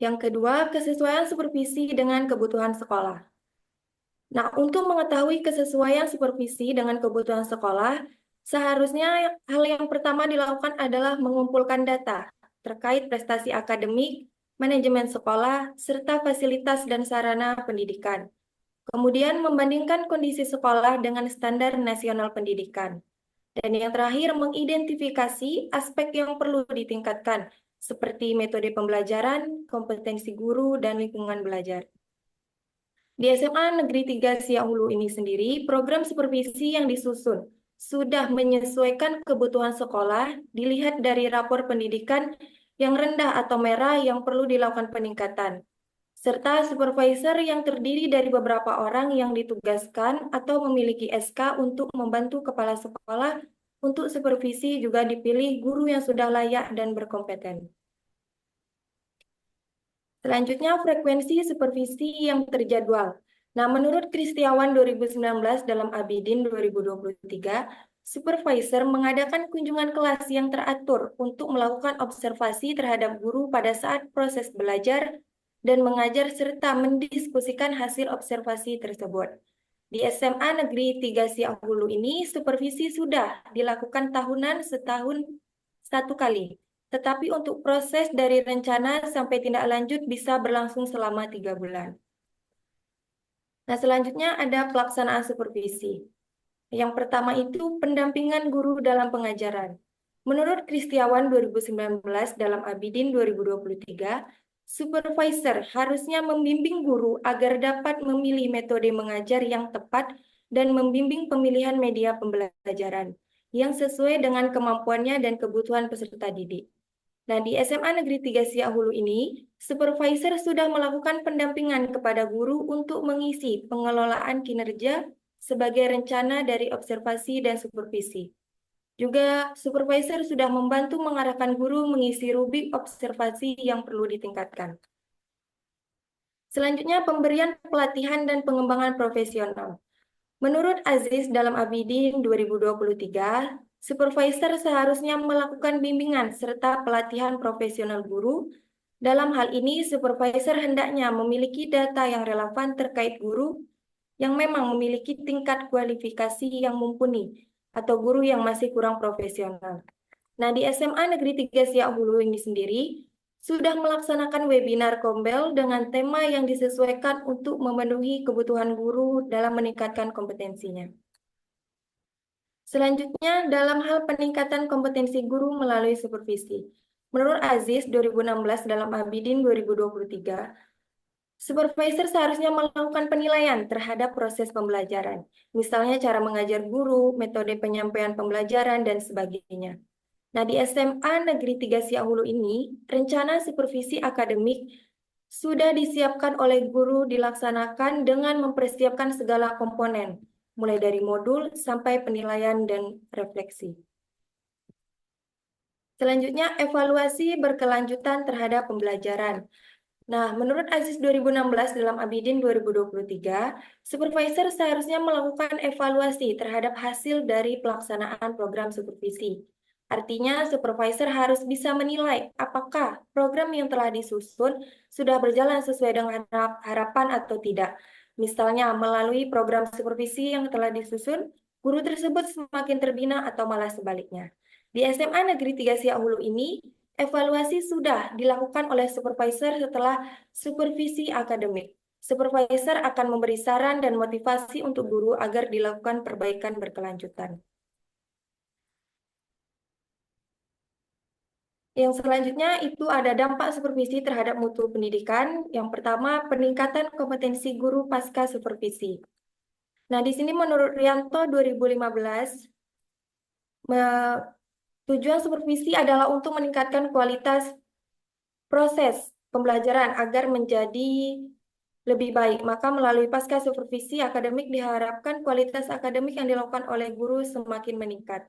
Yang kedua, kesesuaian supervisi dengan kebutuhan sekolah. Nah, untuk mengetahui kesesuaian supervisi dengan kebutuhan sekolah, seharusnya hal yang pertama dilakukan adalah mengumpulkan data terkait prestasi akademik, manajemen sekolah, serta fasilitas dan sarana pendidikan. Kemudian membandingkan kondisi sekolah dengan standar nasional pendidikan. Dan yang terakhir, mengidentifikasi aspek yang perlu ditingkatkan, seperti metode pembelajaran, kompetensi guru, dan lingkungan belajar. Di SMA Negeri 3 Siak Hulu ini sendiri, program supervisi yang disusun sudah menyesuaikan kebutuhan sekolah dilihat dari rapor pendidikan yang rendah atau merah yang perlu dilakukan peningkatan, serta supervisor yang terdiri dari beberapa orang yang ditugaskan atau memiliki SK untuk membantu kepala sekolah untuk supervisi juga dipilih guru yang sudah layak dan berkompeten. Selanjutnya, frekuensi supervisi yang terjadwal. Nah, menurut Kristiawan 2019 dalam Abidin 2023, supervisor mengadakan kunjungan kelas yang teratur untuk melakukan observasi terhadap guru pada saat proses belajar dan mengajar serta mendiskusikan hasil observasi tersebut. Di SMA Negeri 3 Siak Hulu ini, supervisi sudah dilakukan tahunan setahun satu kali. Tetapi untuk proses dari rencana sampai tindak lanjut bisa berlangsung selama 3 bulan. Nah, selanjutnya ada pelaksanaan supervisi. Yang pertama itu pendampingan guru dalam pengajaran. Menurut Kristiawan 2019 dalam Abidin 2023, supervisor harusnya membimbing guru agar dapat memilih metode mengajar yang tepat dan membimbing pemilihan media pembelajaran yang sesuai dengan kemampuannya dan kebutuhan peserta didik. Nah, di SMA Negeri 3 Siak Hulu ini, supervisor sudah melakukan pendampingan kepada guru untuk mengisi pengelolaan kinerja sebagai rencana dari observasi dan supervisi. Juga, supervisor sudah membantu mengarahkan guru mengisi rubrik observasi yang perlu ditingkatkan. Selanjutnya, pemberian pelatihan dan pengembangan profesional. Menurut Aziz dalam Abidin 2023, supervisor seharusnya melakukan bimbingan serta pelatihan profesional guru. Dalam hal ini, supervisor hendaknya memiliki data yang relevan terkait guru yang memang memiliki tingkat kualifikasi yang mumpuni atau guru yang masih kurang profesional. Nah, di SMA Negeri 3 Siak-Hulu ini sendiri, sudah melaksanakan webinar Kombel dengan tema yang disesuaikan untuk memenuhi kebutuhan guru dalam meningkatkan kompetensinya. Selanjutnya, dalam hal peningkatan kompetensi guru melalui supervisi. Menurut Aziz 2016 dalam Abidin 2023, Supervisor seharusnya melakukan penilaian terhadap proses pembelajaran, misalnya cara mengajar guru, metode penyampaian pembelajaran, dan sebagainya. Nah, di SMA Negeri 3 Siak Hulu ini, rencana supervisi akademik sudah disiapkan oleh guru dilaksanakan dengan mempersiapkan segala komponen, mulai dari modul sampai penilaian dan refleksi. Selanjutnya, evaluasi berkelanjutan terhadap pembelajaran. Nah, menurut ASIS 2016 dalam Abidin 2023, supervisor seharusnya melakukan evaluasi terhadap hasil dari pelaksanaan program supervisi. Artinya, supervisor harus bisa menilai apakah program yang telah disusun sudah berjalan sesuai dengan harapan atau tidak. Misalnya, melalui program supervisi yang telah disusun, guru tersebut semakin terbina atau malah sebaliknya. Di SMA Negeri 3 Siak Hulu ini, evaluasi sudah dilakukan oleh supervisor setelah supervisi akademik. Supervisor akan memberi saran dan motivasi untuk guru agar dilakukan perbaikan berkelanjutan. Yang selanjutnya itu ada dampak supervisi terhadap mutu pendidikan. Yang pertama, peningkatan kompetensi guru pasca supervisi. Nah, di sini menurut Rianto 2015, tujuan supervisi adalah untuk meningkatkan kualitas proses pembelajaran agar menjadi lebih baik. Maka melalui pasca supervisi akademik diharapkan kualitas akademik yang dilakukan oleh guru semakin meningkat.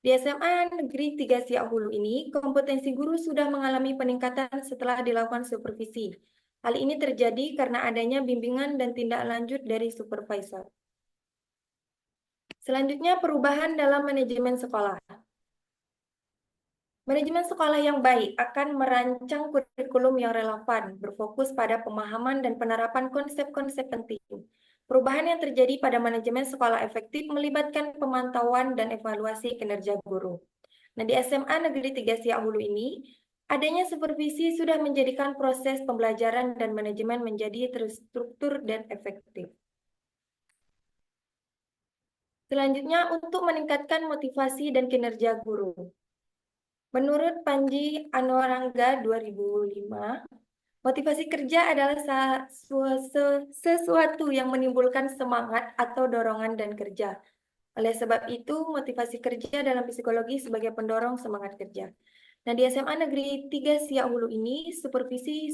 Di SMA Negeri 3 Siak Hulu ini, kompetensi guru sudah mengalami peningkatan setelah dilakukan supervisi. Hal ini terjadi karena adanya bimbingan dan tindak lanjut dari supervisor. Selanjutnya, perubahan dalam manajemen sekolah. Manajemen sekolah yang baik akan merancang kurikulum yang relevan, berfokus pada pemahaman dan penerapan konsep-konsep penting. Perubahan yang terjadi pada manajemen sekolah efektif melibatkan pemantauan dan evaluasi kinerja guru. Nah, di SMA Negeri 3 Siak Hulu ini, adanya supervisi sudah menjadikan proses pembelajaran dan manajemen menjadi terstruktur dan efektif. Selanjutnya, untuk meningkatkan motivasi dan kinerja guru. Menurut Panji Anwarangga 2005, motivasi kerja adalah sesuatu yang menimbulkan semangat atau dorongan dan kerja. Oleh sebab itu, motivasi kerja dalam psikologi sebagai pendorong semangat kerja. Nah, di SMA Negeri 3 Siak Hulu ini, supervisi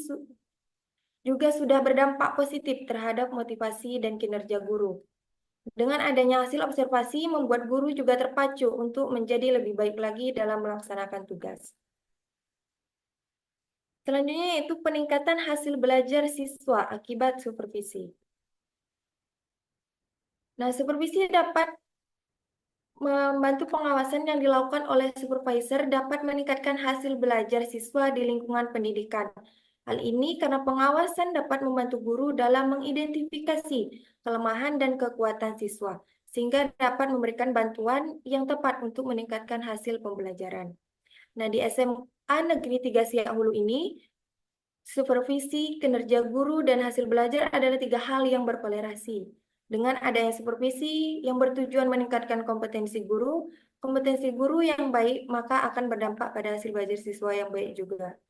juga sudah berdampak positif terhadap motivasi dan kinerja guru. Dengan adanya hasil observasi, membuat guru juga terpacu untuk menjadi lebih baik lagi dalam melaksanakan tugas. Selanjutnya yaitu peningkatan hasil belajar siswa akibat supervisi. Nah, supervisi dapat membantu pengawasan yang dilakukan oleh supervisor dapat meningkatkan hasil belajar siswa di lingkungan pendidikan. Hal ini karena pengawasan dapat membantu guru dalam mengidentifikasi kelemahan dan kekuatan siswa, sehingga dapat memberikan bantuan yang tepat untuk meningkatkan hasil pembelajaran. Nah, di SMA Negeri 3 Siak Hulu ini, supervisi, kinerja guru, dan hasil belajar adalah tiga hal yang berkolerasi. Dengan adanya supervisi yang bertujuan meningkatkan kompetensi guru yang baik, maka akan berdampak pada hasil belajar siswa yang baik juga.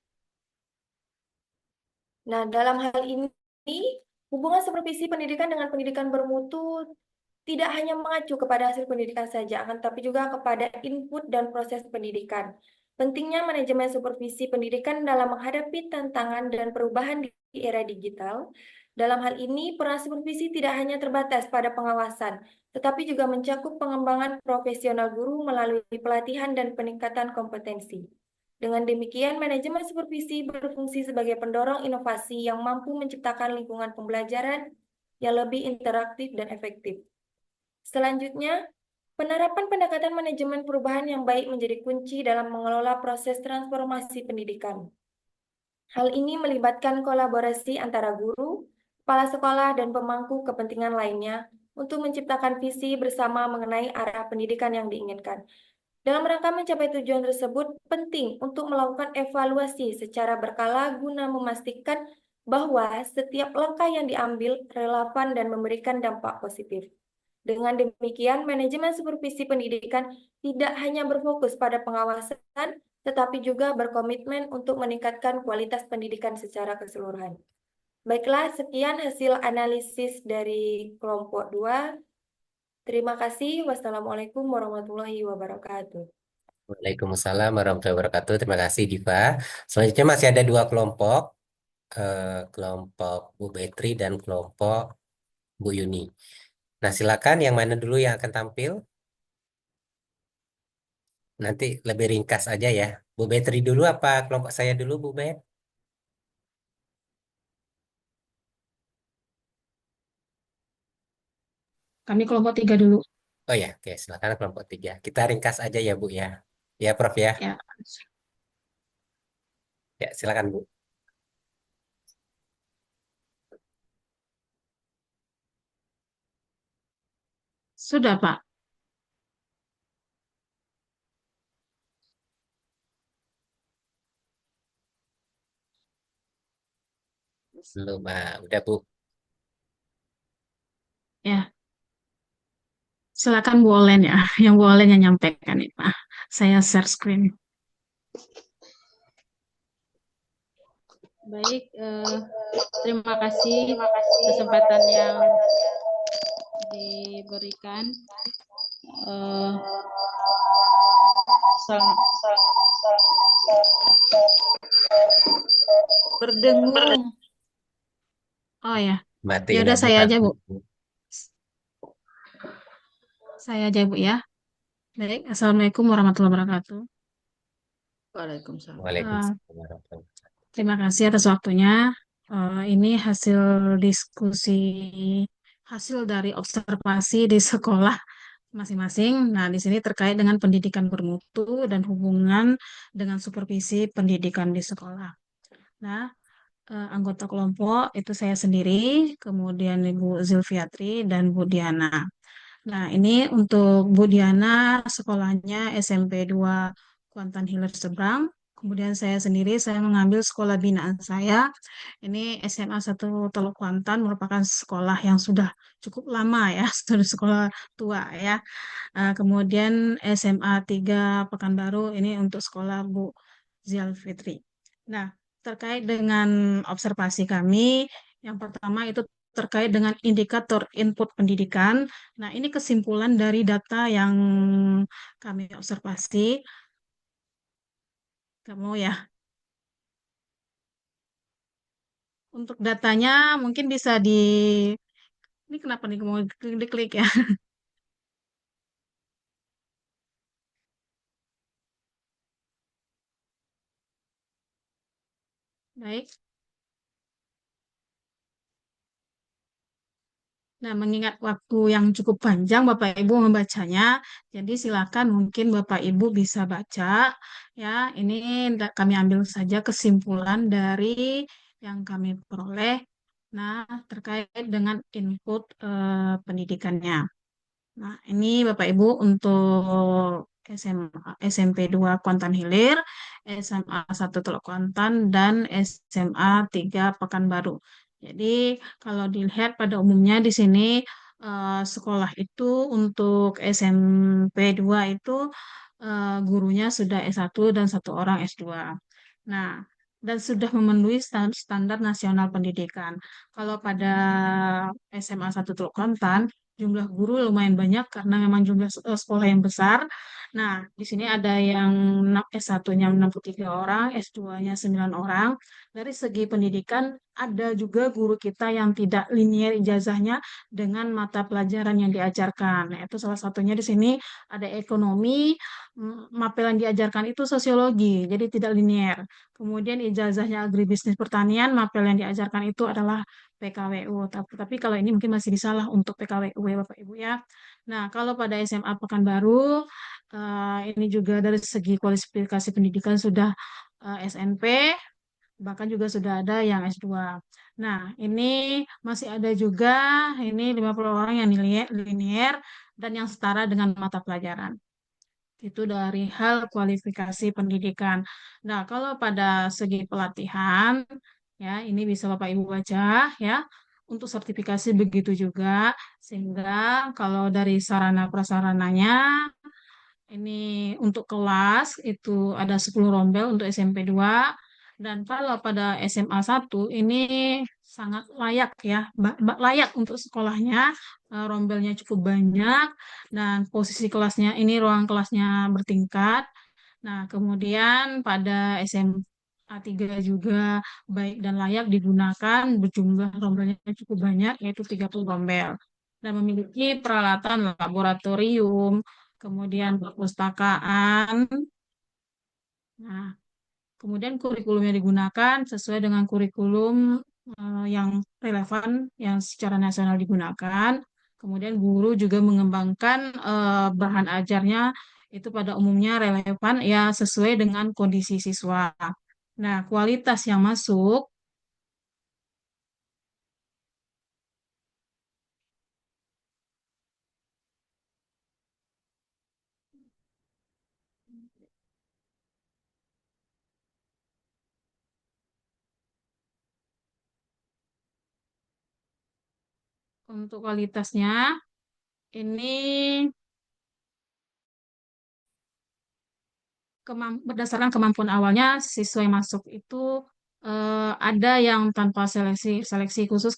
Nah, dalam hal ini, hubungan supervisi pendidikan dengan pendidikan bermutu tidak hanya mengacu kepada hasil pendidikan saja, akan tapi juga kepada input dan proses pendidikan. Pentingnya manajemen supervisi pendidikan dalam menghadapi tantangan dan perubahan di era digital. Dalam hal ini, peran supervisi tidak hanya terbatas pada pengawasan, tetapi juga mencakup pengembangan profesional guru melalui pelatihan dan peningkatan kompetensi. Dengan demikian, manajemen supervisi berfungsi sebagai pendorong inovasi yang mampu menciptakan lingkungan pembelajaran yang lebih interaktif dan efektif. Selanjutnya, penerapan pendekatan manajemen perubahan yang baik menjadi kunci dalam mengelola proses transformasi pendidikan. Hal ini melibatkan kolaborasi antara guru, kepala sekolah, dan pemangku kepentingan lainnya untuk menciptakan visi bersama mengenai arah pendidikan yang diinginkan. Dalam rangka mencapai tujuan tersebut, penting untuk melakukan evaluasi secara berkala guna memastikan bahwa setiap langkah yang diambil relevan dan memberikan dampak positif. Dengan demikian, manajemen supervisi pendidikan tidak hanya berfokus pada pengawasan, tetapi juga berkomitmen untuk meningkatkan kualitas pendidikan secara keseluruhan. Baiklah, sekian hasil analisis dari kelompok 2. Terima kasih. Wassalamualaikum warahmatullahi wabarakatuh.
Waalaikumsalam warahmatullahi wabarakatuh. Terima kasih Diva. Selanjutnya masih ada dua kelompok, kelompok Bu Betri dan kelompok Bu Yuni. Nah, silakan yang mana dulu yang akan tampil? Nanti lebih ringkas aja ya. Bu Betri dulu apa kelompok saya dulu, Bu Bet?
Kami kelompok 3 dulu.
Oh ya, oke, silakan kelompok 3. Kita ringkas aja ya, Bu ya. Ya, Prof ya.
Ya,
Ya, silakan Bu.
sudah Pak.
Belum, udah Bu.
Ya, silakan Bu Olen ya. Yang Bu Olen yang nyampaikan itu. Saya share screen.
Baik, terima kasih kesempatan yang diberikan. Eh, sel-
Berdengung.
Oh ya,
Mati
ya udah
lampu
saya aja
kartu,
Bu.
Bu.
Saya aja Bu ya. Baik, Assalamualaikum warahmatullahi wabarakatuh.
Waalaikumsalam.
Waalaikumsalam warahmatullahi wabarakatuh.
Terima kasih atas waktunya. Ini hasil diskusi, hasil dari observasi di sekolah masing-masing. Nah, di sini terkait dengan pendidikan bermutu dan hubungan dengan supervisi pendidikan di sekolah. Nah, anggota kelompok itu saya sendiri, kemudian Ibu Zulfiatri dan Bu Diana. Nah, ini untuk Bu Diana sekolahnya SMP 2 Kuantan Hilir Seberang. Kemudian saya sendiri, saya mengambil sekolah binaan saya. Ini SMA 1 Teluk Kuantan merupakan sekolah yang sudah cukup lama ya, sudah sekolah tua ya. Kemudian SMA 3 Pekanbaru ini untuk sekolah Bu Zial Fitri. Nah, terkait dengan observasi kami, yang pertama itu terkait dengan indikator input pendidikan. Nah, ini kesimpulan dari data yang kami observasi. Kamu ya, untuk datanya mungkin bisa di, ini kenapa nih mau diklik ya? Baik. Nah, mengingat waktu yang cukup panjang Bapak Ibu membacanya, jadi silakan mungkin Bapak Ibu bisa baca ya. Ini kami ambil saja kesimpulan dari yang kami peroleh. Nah, terkait dengan input pendidikannya. Nah, ini Bapak Ibu untuk SMA, SMP 2 Kuantan Hilir, SMA 1 Teluk Kuantan, dan SMA 3 Pekanbaru. Jadi, kalau dilihat pada umumnya di sini sekolah itu untuk SMP 2 itu gurunya sudah S1 dan satu orang S2. Nah, dan sudah memenuhi standar nasional pendidikan. Kalau pada SMA 1 Teluk Kuantan, jumlah guru lumayan banyak karena memang jumlah sekolah yang besar. Nah, di sini ada yang S1-nya 63 orang, S2-nya 9 orang. Dari segi pendidikan, ada juga guru kita yang tidak linear ijazahnya dengan mata pelajaran yang diajarkan. Nah, itu salah satunya di sini ada ekonomi, mapel yang diajarkan itu sosiologi, jadi tidak linear. Kemudian ijazahnya agribisnis pertanian, mapel yang diajarkan itu adalah PKWU. Tapi kalau ini mungkin masih bisa lah untuk PKWU ya Bapak Ibu ya. Nah, kalau pada SMA Pekanbaru, ini juga dari segi kualifikasi pendidikan sudah SNP, bahkan juga sudah ada yang S2. Nah, ini masih ada juga ini 50 orang yang linear dan yang setara dengan mata pelajaran. Itu dari hal kualifikasi pendidikan. Nah, kalau pada segi pelatihan, ya ini bisa Bapak Ibu baca ya. Untuk sertifikasi begitu juga, sehingga kalau dari sarana prasarananya, ini untuk kelas itu ada 10 rombel untuk SMP 2, Dan kalau pada SMA 1 ini sangat layak ya, layak untuk sekolahnya, rombelnya cukup banyak, dan posisi kelasnya ini ruang kelasnya bertingkat. Nah, kemudian pada SMA 3 juga baik dan layak digunakan, berjumlah rombelnya cukup banyak, yaitu 30 rombel. Dan memiliki peralatan laboratorium, kemudian perpustakaan. Nah, kemudian kurikulum yang digunakan sesuai dengan kurikulum yang relevan yang secara nasional digunakan. Kemudian guru juga mengembangkan bahan ajarnya itu pada umumnya relevan ya sesuai dengan kondisi siswa. Nah, kualitas yang masuk untuk kualitasnya ini berdasarkan kemampuan awalnya siswa yang masuk itu ada yang tanpa seleksi seleksi khusus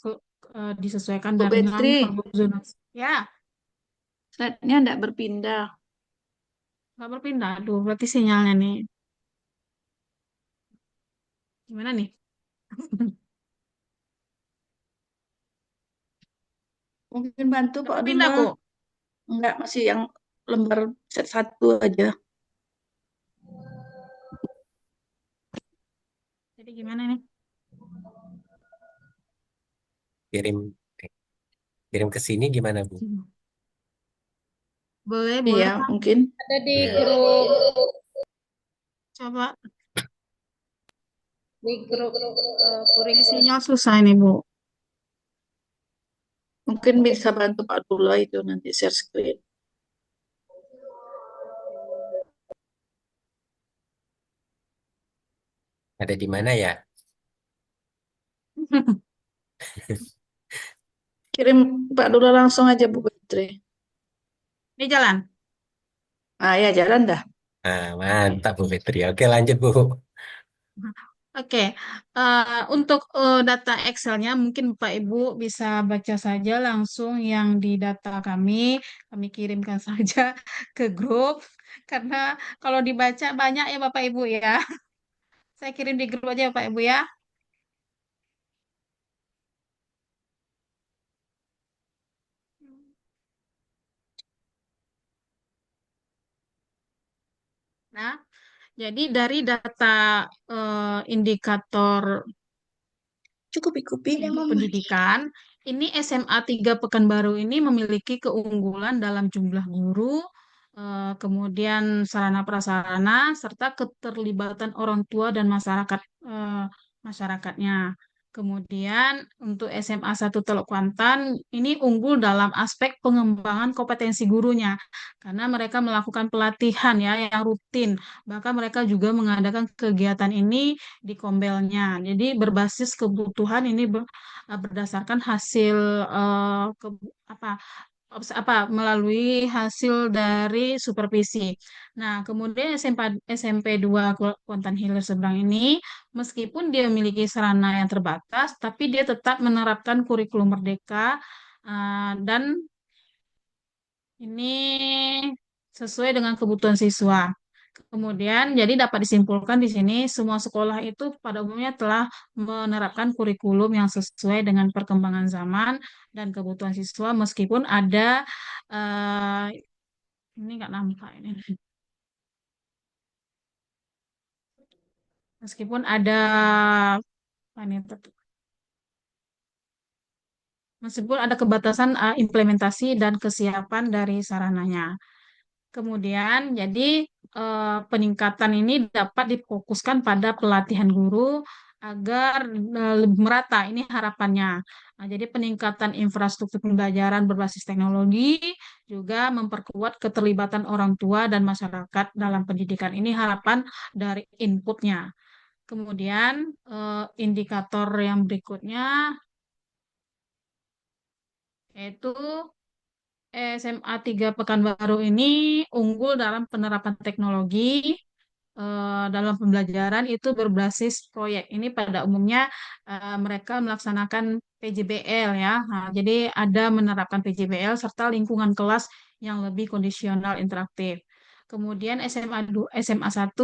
disesuaikan
Bu
dengan
Betri,
zonasi. Ya,
slide-nya enggak berpindah.
nggak berpindah. Aduh, berarti sinyalnya nih. Gimana nih?
Mungkin bantu
Nggak
Pak
berpindah,
Abdullah.
Bu.
Enggak, masih yang lembar set satu aja.
Jadi gimana nih?
Kirim kirim ke sini gimana, Bu?
Boleh,
Iya,
boleh, Kak.
mungkin.
Ada di
Ya.
grup
Coba.
di grup
Ini
kurikulum.
sinyal susah ini, Bu.
Mungkin bisa bantu Pak Abdullah itu nanti share screen.
Ada di mana ya?
Kirim Pak Abdullah langsung aja Bu Betri.
Ini jalan.
Ah ya, jalan dah.
Ah, mantap Bu Fitri. Oke, lanjut Bu.
Oke, untuk data Excel-nya mungkin Bapak Ibu bisa baca saja langsung yang di data kami. Kami kirimkan saja ke grup karena kalau dibaca banyak ya Bapak Ibu ya. Saya kirim di grup aja Bapak Ibu ya. Nah, jadi dari data indikator
Cukup kuping ya, Mama.
pendidikan, ini SMA 3 Pekanbaru ini memiliki keunggulan dalam jumlah guru, kemudian sarana prasarana, serta keterlibatan orang tua dan masyarakatnya. Kemudian untuk SMA 1 Teluk Kuantan ini unggul dalam aspek pengembangan kompetensi gurunya karena mereka melakukan pelatihan ya yang rutin. Bahkan mereka juga mengadakan kegiatan ini di Kombelnya. Jadi berbasis kebutuhan ini berdasarkan hasil apa melalui hasil dari supervisi. Nah, kemudian SMP 2 Kuantan Hilir Seberang ini meskipun dia memiliki sarana yang terbatas, tapi dia tetap menerapkan kurikulum merdeka dan ini sesuai dengan kebutuhan siswa. Kemudian, jadi dapat disimpulkan di sini, semua sekolah itu pada umumnya telah menerapkan kurikulum yang sesuai dengan perkembangan zaman dan kebutuhan siswa, meskipun ada, eh, ini nggak nampak ini, meskipun ada, apa ini, meskipun ada kebatasan implementasi dan kesiapan dari sarananya. Kemudian, jadi peningkatan ini dapat difokuskan pada pelatihan guru agar lebih merata. Ini harapannya. Nah, jadi peningkatan infrastruktur pembelajaran berbasis teknologi juga memperkuat keterlibatan orang tua dan masyarakat dalam pendidikan. Ini harapan dari inputnya. Kemudian indikator yang berikutnya yaitu SMA 3 Pekanbaru ini unggul dalam penerapan teknologi dalam pembelajaran itu berbasis proyek. Ini pada umumnya mereka melaksanakan PJBL ya. Nah, jadi ada menerapkan PJBL serta lingkungan kelas yang lebih kondisional interaktif. Kemudian SMA 1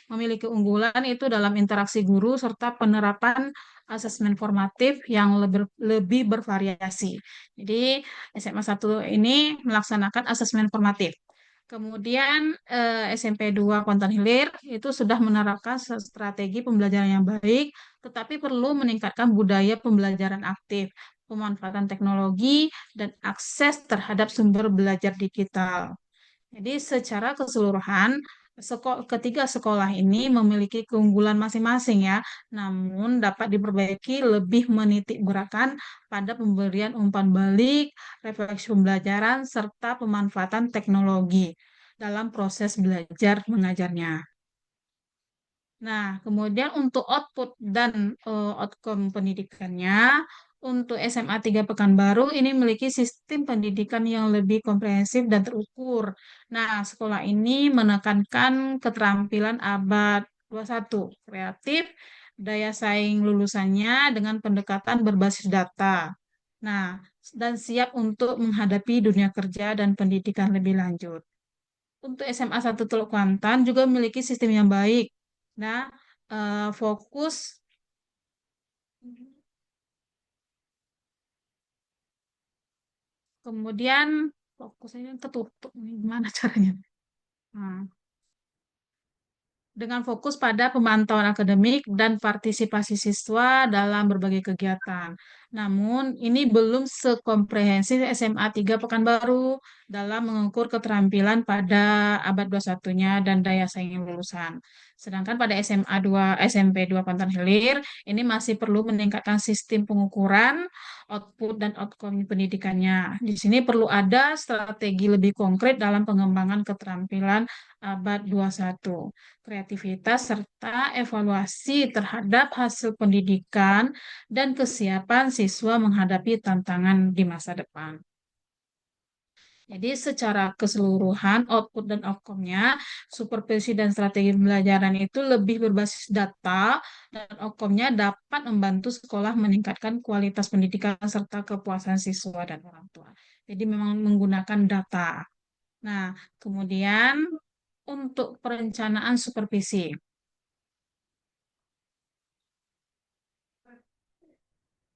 memiliki keunggulan itu dalam interaksi guru serta penerapan asesmen formatif yang lebih bervariasi. Jadi SMA 1 ini melaksanakan asesmen formatif. Kemudian SMP 2 Kuantan Hilir itu sudah menerapkan strategi pembelajaran yang baik, tetapi perlu meningkatkan budaya pembelajaran aktif, pemanfaatan teknologi, dan akses terhadap sumber belajar digital. Jadi secara keseluruhan, ketiga sekolah ini memiliki keunggulan masing-masing ya, namun dapat diperbaiki lebih menitik beratkan pada pemberian umpan balik, refleksi pembelajaran, serta pemanfaatan teknologi dalam proses belajar mengajarnya. Nah, kemudian untuk output dan outcome pendidikannya, untuk SMA 3 Pekanbaru ini memiliki sistem pendidikan yang lebih komprehensif dan terukur. Nah, sekolah ini menekankan keterampilan abad 21, kreatif, daya saing lulusannya dengan pendekatan berbasis data. Nah, dan siap untuk menghadapi dunia kerja dan pendidikan lebih lanjut. Untuk SMA 1 Teluk Kuantan juga memiliki sistem yang baik. Nah, fokus kemudian fokusnya tertutup. Gimana caranya? Nah, dengan fokus pada pemantauan akademik dan partisipasi siswa dalam berbagai kegiatan. Namun, ini belum sekomprehensif SMA 3 Pekanbaru dalam mengukur keterampilan pada abad 21-nya dan daya saing lulusan. Sedangkan pada SMA 2, SMP 2 Kuantan Hilir, ini masih perlu meningkatkan sistem pengukuran, output dan outcome pendidikannya. Di sini perlu ada strategi lebih konkret dalam pengembangan keterampilan abad 21, kreativitas, serta evaluasi terhadap hasil pendidikan dan kesiapan siswa menghadapi tantangan di masa depan. Jadi secara keseluruhan output dan outcome-nya, supervisi dan strategi pembelajaran itu lebih berbasis data dan outcome-nya dapat membantu sekolah meningkatkan kualitas pendidikan serta kepuasan siswa dan orang tua. Jadi memang menggunakan data. Nah, kemudian untuk perencanaan supervisi.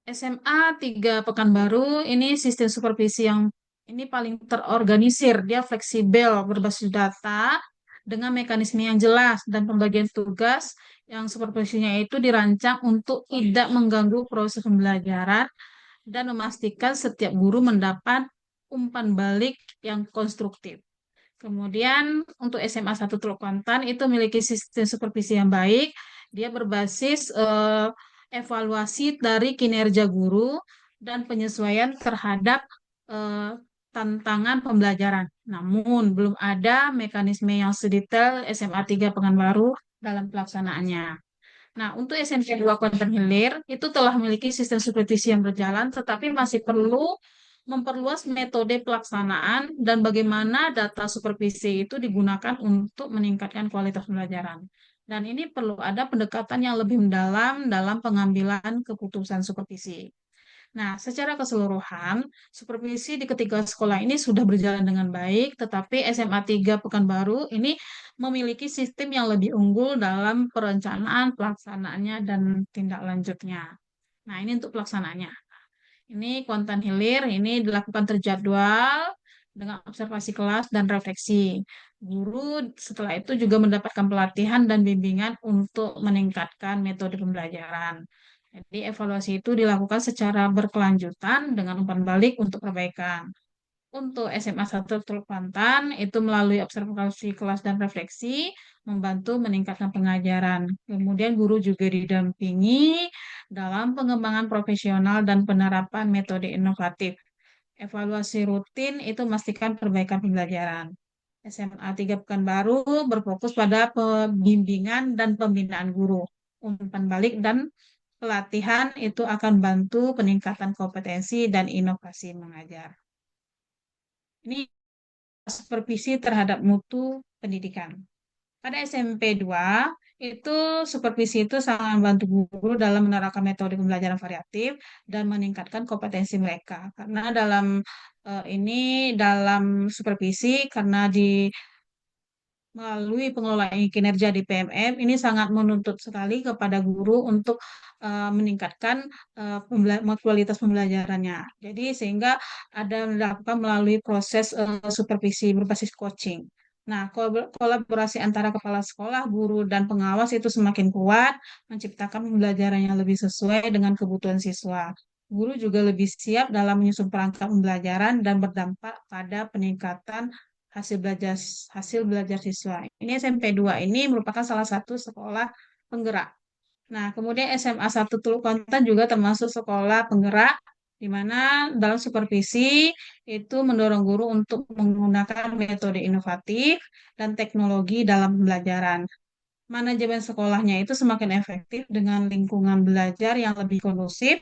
SMA 3 Pekanbaru ini sistem supervisi yang ini paling terorganisir, dia fleksibel, berbasis data, dengan mekanisme yang jelas dan pembagian tugas yang supervisinya itu dirancang untuk tidak mengganggu proses pembelajaran dan memastikan setiap guru mendapat umpan balik yang konstruktif. Kemudian untuk SMA 1 Teluk Kuantan itu memiliki sistem supervisi yang baik. Dia berbasis evaluasi dari kinerja guru dan penyesuaian terhadap eh, tantangan pembelajaran. Namun belum ada mekanisme yang sedetail SMA 3 Pekanbaru dalam pelaksanaannya. Nah, untuk SMP 2 Kuantan Hilir itu telah memiliki sistem supervisi yang berjalan, tetapi masih perlu memperluas metode pelaksanaan dan bagaimana data supervisi itu digunakan untuk meningkatkan kualitas pembelajaran. Dan ini perlu ada pendekatan yang lebih mendalam dalam pengambilan keputusan supervisi. Nah, secara keseluruhan, supervisi di ketiga sekolah ini sudah berjalan dengan baik, tetapi SMA 3 Pekanbaru ini memiliki sistem yang lebih unggul dalam perencanaan, pelaksanaannya, dan tindak lanjutnya. Nah, ini untuk pelaksanaannya. Ini Kuantan Hilir, ini dilakukan terjadwal dengan observasi kelas dan refleksi. Guru setelah itu juga mendapatkan pelatihan dan bimbingan untuk meningkatkan metode pembelajaran. Jadi evaluasi itu dilakukan secara berkelanjutan dengan umpan balik untuk perbaikan. Untuk SMA 1 Teluk Kuantan itu melalui observasi kelas dan refleksi membantu meningkatkan pengajaran. Kemudian guru juga didampingi dalam pengembangan profesional dan penerapan metode inovatif. Evaluasi rutin itu memastikan perbaikan pembelajaran. SMA 3 Pekanbaru berfokus pada pembimbingan dan pembinaan guru. Umpan balik dan pelatihan itu akan bantu peningkatan kompetensi dan inovasi mengajar. Ini supervisi terhadap mutu pendidikan. Pada SMP 2, itu supervisi itu sangat membantu guru dalam menerapkan metode pembelajaran variatif dan meningkatkan kompetensi mereka. Karena ini dalam supervisi, karena melalui pengelolaan kinerja di PMM, ini sangat menuntut sekali kepada guru untuk meningkatkan kualitas pembelajarannya. Jadi sehingga ada dilakukan melalui proses supervisi berbasis coaching. Nah, kolaborasi antara kepala sekolah, guru, dan pengawas itu semakin kuat, menciptakan pembelajaran yang lebih sesuai dengan kebutuhan siswa. Guru juga lebih siap dalam menyusun perangkat pembelajaran dan berdampak pada peningkatan hasil belajar hasil belajar siswa. Ini SMP 2 ini merupakan salah satu sekolah penggerak. Nah, kemudian SMA 1 Teluk Kontan juga termasuk sekolah penggerak di mana dalam supervisi itu mendorong guru untuk menggunakan metode inovatif dan teknologi dalam pembelajaran. Manajemen sekolahnya itu semakin efektif dengan lingkungan belajar yang lebih kondusif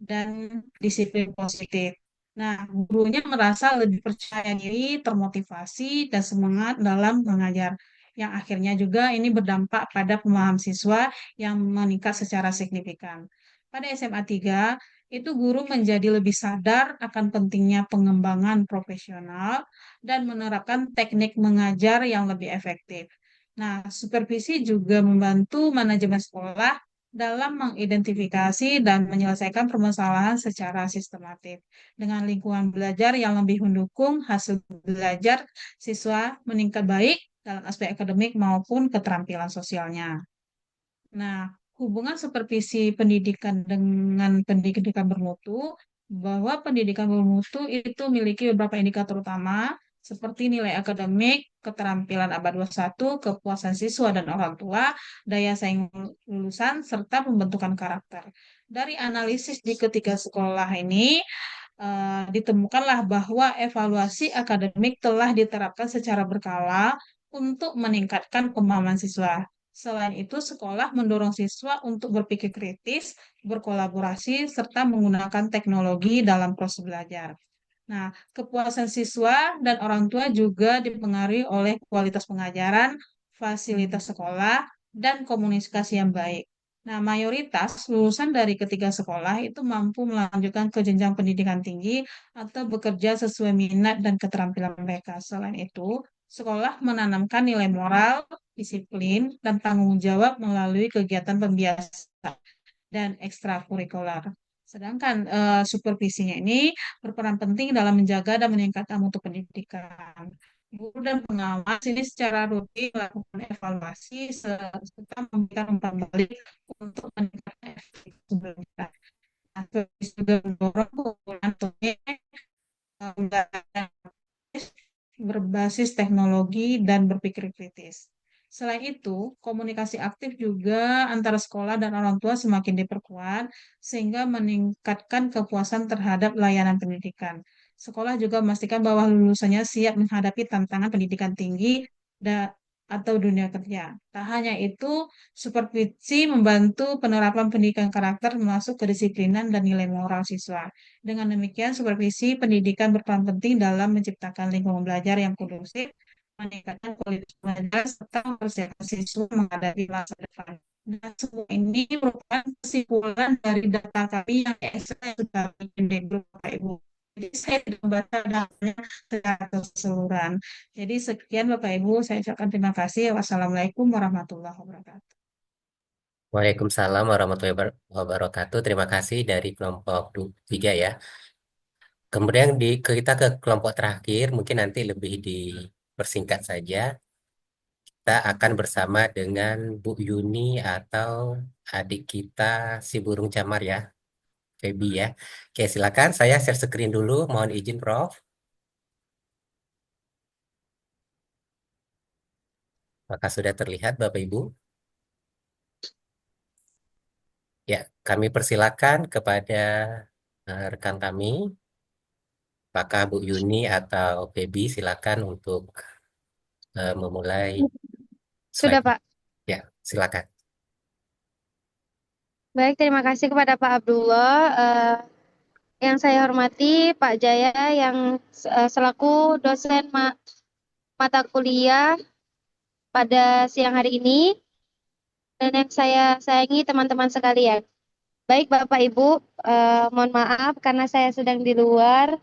dan disiplin positif. Nah, gurunya merasa lebih percaya diri, termotivasi, dan semangat dalam mengajar. Yang akhirnya juga ini berdampak pada pemahaman siswa yang meningkat secara signifikan. Pada SMA 3, itu guru menjadi lebih sadar akan pentingnya pengembangan profesional dan menerapkan teknik mengajar yang lebih efektif. Nah, supervisi juga membantu manajemen sekolah dalam mengidentifikasi dan menyelesaikan permasalahan secara sistematif. Dengan lingkungan belajar yang lebih mendukung, hasil belajar siswa meningkat baik dalam aspek akademik maupun keterampilan sosialnya. Nah, hubungan supervisi pendidikan dengan pendidikan bermutu, bahwa pendidikan bermutu itu memiliki beberapa indikator utama, seperti nilai akademik, keterampilan abad 21, kepuasan siswa dan orang tua, daya saing lulusan, serta pembentukan karakter. Dari analisis di ketiga sekolah ini, ditemukanlah bahwa evaluasi akademik telah diterapkan secara berkala untuk meningkatkan pemahaman siswa. Selain itu, sekolah mendorong siswa untuk berpikir kritis, berkolaborasi, serta menggunakan teknologi dalam proses belajar. Nah, kepuasan siswa dan orang tua juga dipengaruhi oleh kualitas pengajaran, fasilitas sekolah, dan komunikasi yang baik. Nah, mayoritas lulusan dari ketiga sekolah itu mampu melanjutkan ke jenjang pendidikan tinggi atau bekerja sesuai minat dan keterampilan mereka. Selain itu, sekolah menanamkan nilai moral, disiplin, dan tanggung jawab melalui kegiatan pembiasan dan ekstrakurikuler. Sedangkan supervisinya ini berperan penting dalam menjaga dan meningkatkan mutu pendidikan. Guru dan pengawas ini secara rutin melakukan evaluasi serta memberikan umpan balik untuk meningkatkan efektivitas belajar. Nah, supervisi juga mendorong penggunaan metode berbasis teknologi dan berpikir kritis. Selain itu, komunikasi aktif juga antara sekolah dan orang tua semakin diperkuat, sehingga meningkatkan kepuasan terhadap layanan pendidikan. Sekolah juga memastikan bahwa lulusannya siap menghadapi tantangan pendidikan tinggi atau dunia kerja. Tak hanya itu, supervisi membantu penerapan pendidikan karakter masuk kedisiplinan dan nilai moral siswa. Dengan demikian, supervisi pendidikan berperan penting dalam menciptakan lingkungan belajar yang kondusif, meningkatkan kualitas belajar, serta mempersiapkan siswa menghadapi masa depan. Dan semua ini merupakan kesimpulan dari data kami yang Excel yang sudah bikin di grup Bapak Ibu. Jadi saya tidak membaca datanya secara keseluruhan. Jadi sekian Bapak Ibu, saya ucapkan terima kasih. Wassalamualaikum warahmatullahi wabarakatuh.
Waalaikumsalam warahmatullahi wabarakatuh. Terima kasih dari kelompok 3 ya. Kemudian kita ke kelompok terakhir, mungkin nanti lebih dipersingkat saja. Kita akan bersama dengan Bu Yuni atau adik kita si burung camar ya, Feby ya. Oke, silakan saya share screen dulu. Mohon izin, Prof. Apakah sudah terlihat, Bapak Ibu? Ya, kami persilakan kepada rekan kami, apakah Bu Yuni atau Feby, silakan untuk memulai
Sudah,
slide.
Pak.
Ya, silakan.
Baik, terima kasih kepada Pak Abdullah. Yang saya hormati Pak Jaya yang selaku dosen mata kuliah pada siang hari ini dan yang saya sayangi teman-teman sekalian. Baik Bapak Ibu, mohon maaf karena saya sedang di luar,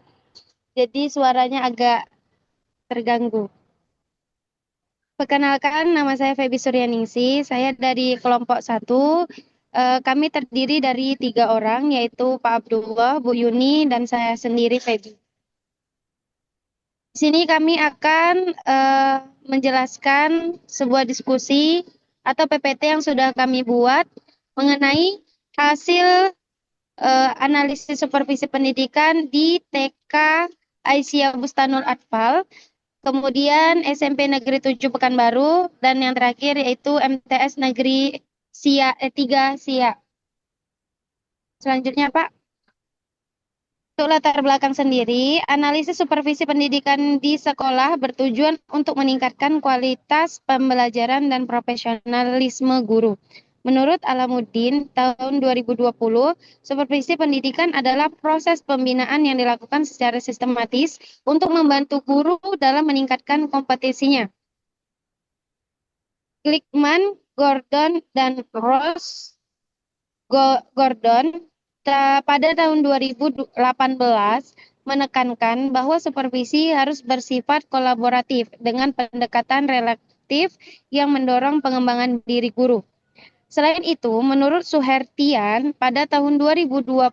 jadi suaranya agak terganggu. Perkenalkan, nama saya Feby Suryaningsih, saya dari kelompok 1. Kami terdiri dari 3 orang, yaitu Pak Abdullah, Bu Yuni, dan saya sendiri Feby. Di sini kami akan menjelaskan sebuah diskusi atau PPT yang sudah kami buat mengenai hasil analisis supervisi pendidikan di TK Aisyah Bustanul Atfal, kemudian SMP Negeri 7 Pekanbaru, dan yang terakhir yaitu MTS Negeri 3 Siak. Selanjutnya Pak. Untuk latar belakang sendiri, analisis supervisi pendidikan di sekolah bertujuan untuk meningkatkan kualitas pembelajaran dan profesionalisme guru. Menurut Alamuddin, tahun 2020, supervisi pendidikan adalah proses pembinaan yang dilakukan secara sistematis untuk membantu guru dalam meningkatkan kompetensinya. Glickman, Gordon, dan Ross Gordon pada tahun 2018 menekankan bahwa supervisi harus bersifat kolaboratif dengan pendekatan relatif yang mendorong pengembangan diri guru. Selain itu, menurut Suhertian, pada tahun 2021,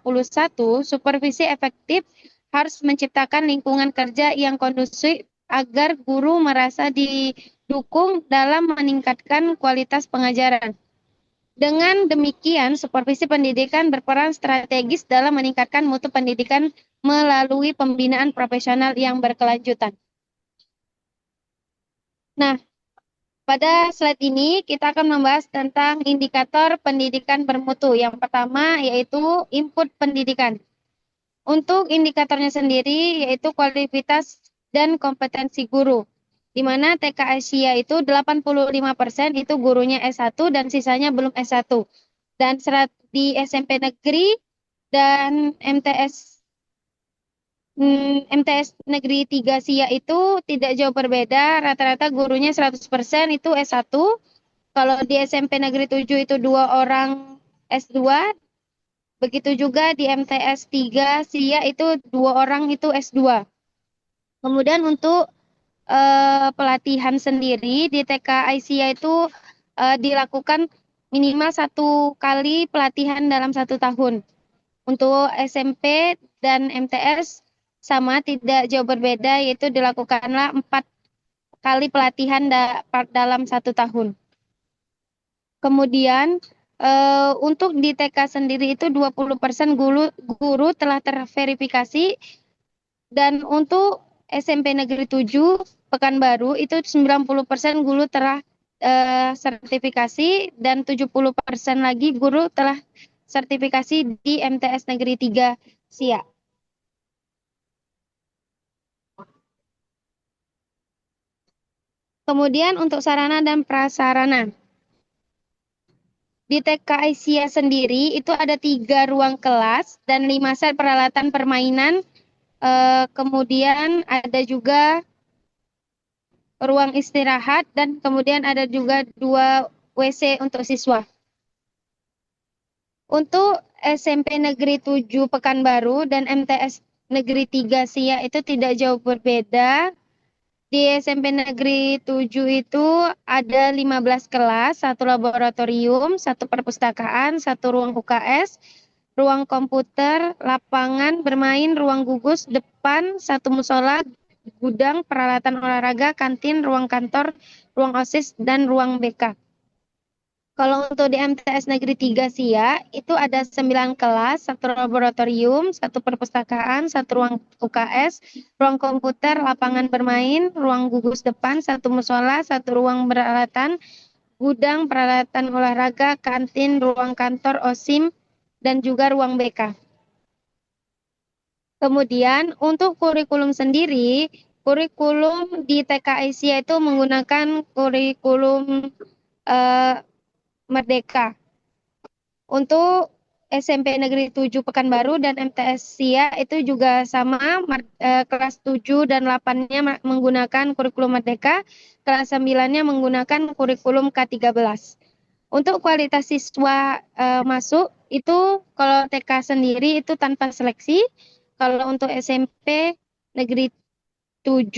supervisi efektif harus menciptakan lingkungan kerja yang kondusif agar guru merasa didukung dalam meningkatkan kualitas pengajaran. Dengan demikian, supervisi pendidikan berperan strategis dalam meningkatkan mutu pendidikan melalui pembinaan profesional yang berkelanjutan. Nah, pada slide ini kita akan membahas tentang indikator pendidikan bermutu. Yang pertama yaitu input pendidikan. Untuk indikatornya sendiri yaitu kualitas dan kompetensi guru, di mana TK Asia itu 85% itu gurunya S1 dan sisanya belum S1. Dan di SMP negeri dan MTS Negeri 3 Siak itu tidak jauh berbeda, rata-rata gurunya 100% itu S1. Kalau di SMP Negeri 7 itu 2 orang S2. Begitu juga di MTS 3 Siak itu 2 orang itu S2. Kemudian untuk pelatihan sendiri di TK Aisyah itu dilakukan minimal 1 kali pelatihan dalam 1 tahun. Untuk SMP dan MTS sama, tidak jauh berbeda, yaitu dilakukanlah 4 kali pelatihan dalam 1 tahun. Kemudian untuk di TK sendiri itu 20% guru telah terverifikasi, dan untuk SMP Negeri 7 Pekanbaru itu 90% guru telah sertifikasi dan 70% lagi guru telah sertifikasi di MTS Negeri 3 Siak. Kemudian untuk sarana dan prasarana. Di TK Aisyah sendiri itu ada 3 ruang kelas dan 5 set peralatan permainan. Kemudian ada juga ruang istirahat dan kemudian ada juga 2 WC untuk siswa. Untuk SMP Negeri 7 Pekanbaru dan MTS Negeri 3 Siak itu tidak jauh berbeda. Di SMP Negeri 7 itu ada 15 kelas, 1 laboratorium, 1 perpustakaan, 1 ruang UKS, ruang komputer, lapangan bermain, ruang gugus depan, 1 musola, gudang, peralatan olahraga, kantin, ruang kantor, ruang OSIS, dan ruang BK. Kalau untuk di MTS Negeri 3 Siak, itu ada 9 kelas, 1 laboratorium, 1 perpustakaan, 1 ruang UKS, ruang komputer, lapangan bermain, ruang gugus depan, 1 musola, 1 ruang peralatan, gudang, peralatan olahraga, kantin, ruang kantor, OSIM, dan juga ruang BK. Kemudian untuk kurikulum sendiri, kurikulum di TK Aisyah itu menggunakan kurikulum Merdeka. Untuk SMP Negeri 7 Pekanbaru dan MTS SIA itu juga sama, kelas 7 dan 8-nya menggunakan kurikulum Merdeka, kelas 9-nya menggunakan kurikulum K13. Untuk kualitas siswa masuk itu kalau TK sendiri itu tanpa seleksi, kalau untuk SMP Negeri 7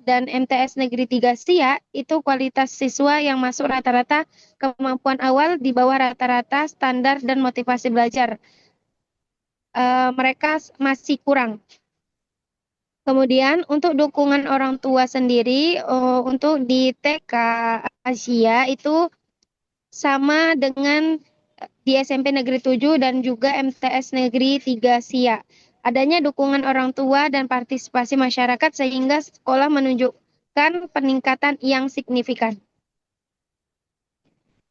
dan MTS Negeri 3 SIA itu kualitas siswa yang masuk rata-rata kemampuan awal di bawah rata-rata standar dan motivasi belajar. Mereka masih kurang. Kemudian untuk dukungan orang tua sendiri untuk di TK Asia itu sama dengan di SMP Negeri 7 dan juga MTS Negeri 3 SIA. Adanya dukungan orang tua dan partisipasi masyarakat sehingga sekolah menunjukkan peningkatan yang signifikan.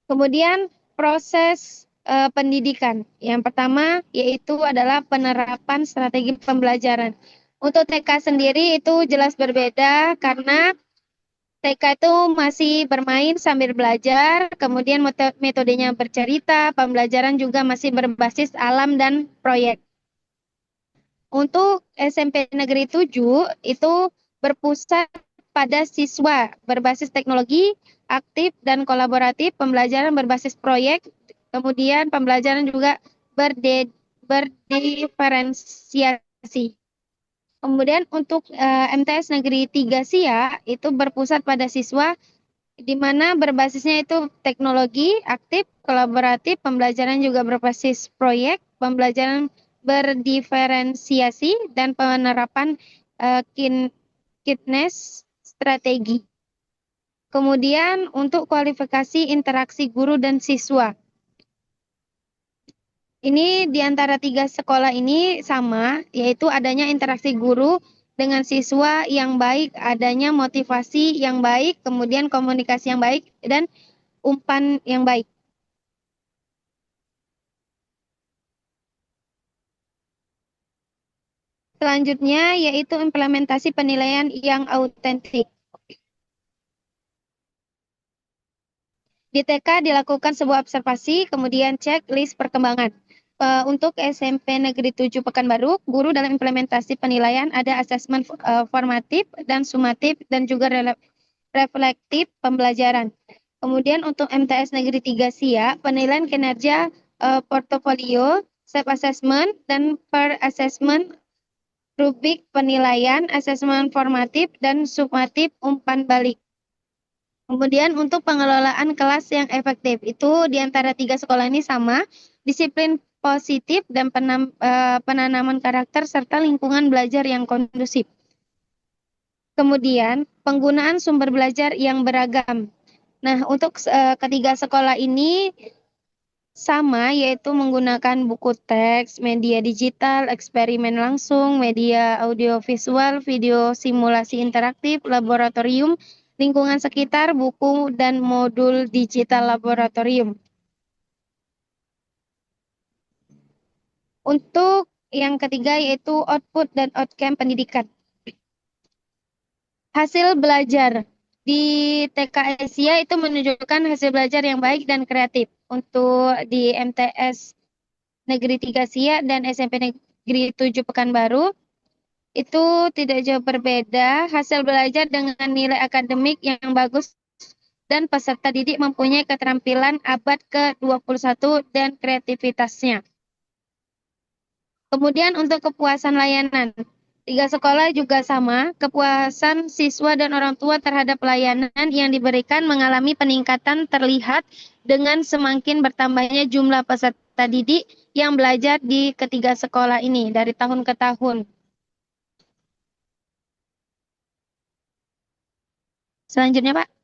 Kemudian proses pendidikan. Yang pertama yaitu adalah penerapan strategi pembelajaran. Untuk TK sendiri itu jelas berbeda karena TK itu masih bermain sambil belajar, kemudian metodenya bercerita, pembelajaran juga masih berbasis alam dan proyek. Untuk SMP Negeri 7 itu berpusat pada siswa berbasis teknologi, aktif dan kolaboratif, pembelajaran berbasis proyek, kemudian pembelajaran juga berdiferensiasi. Kemudian untuk MTS Negeri 3 SIA itu berpusat pada siswa di mana berbasisnya itu teknologi, aktif, kolaboratif, pembelajaran juga berbasis proyek, pembelajaran berdiferensiasi, dan penerapan kines strategi. Kemudian untuk kualifikasi interaksi guru dan siswa. Ini di antara 3 sekolah ini sama, yaitu adanya interaksi guru dengan siswa yang baik, adanya motivasi yang baik, kemudian komunikasi yang baik, dan umpan yang baik. Selanjutnya yaitu implementasi penilaian yang autentik. Di TK dilakukan sebuah observasi, kemudian cek list perkembangan. Untuk SMP Negeri 7 Pekanbaru, guru dalam implementasi penilaian ada asesmen formatif dan sumatif dan juga reflektif pembelajaran. Kemudian untuk MTS Negeri 3 SIA, penilaian kinerja portofolio, self-assessment, dan per-assessment, rubrik penilaian, asesmen formatif, dan sumatif umpan balik. Kemudian untuk pengelolaan kelas yang efektif, itu di antara 3 sekolah ini sama, disiplin positif dan penanaman karakter serta lingkungan belajar yang kondusif. Kemudian penggunaan sumber belajar yang beragam. Nah, untuk ketiga sekolah ini sama, yaitu menggunakan buku teks, media digital, eksperimen langsung, media audiovisual, video simulasi interaktif, laboratorium, lingkungan sekitar, buku, dan modul digital laboratorium. Untuk yang ketiga yaitu output dan outcome pendidikan. Hasil belajar di TK Asia itu menunjukkan hasil belajar yang baik dan kreatif. Untuk di MTS Negeri 3 SIA dan SMP Negeri 7 Pekanbaru itu tidak jauh berbeda. Hasil belajar dengan nilai akademik yang bagus dan peserta didik mempunyai keterampilan abad ke-21 dan kreativitasnya. Kemudian untuk kepuasan layanan, 3 sekolah juga sama, kepuasan siswa dan orang tua terhadap pelayanan yang diberikan mengalami peningkatan terlihat dengan semakin bertambahnya jumlah peserta didik yang belajar di ketiga sekolah ini dari tahun ke tahun. Selanjutnya, Pak.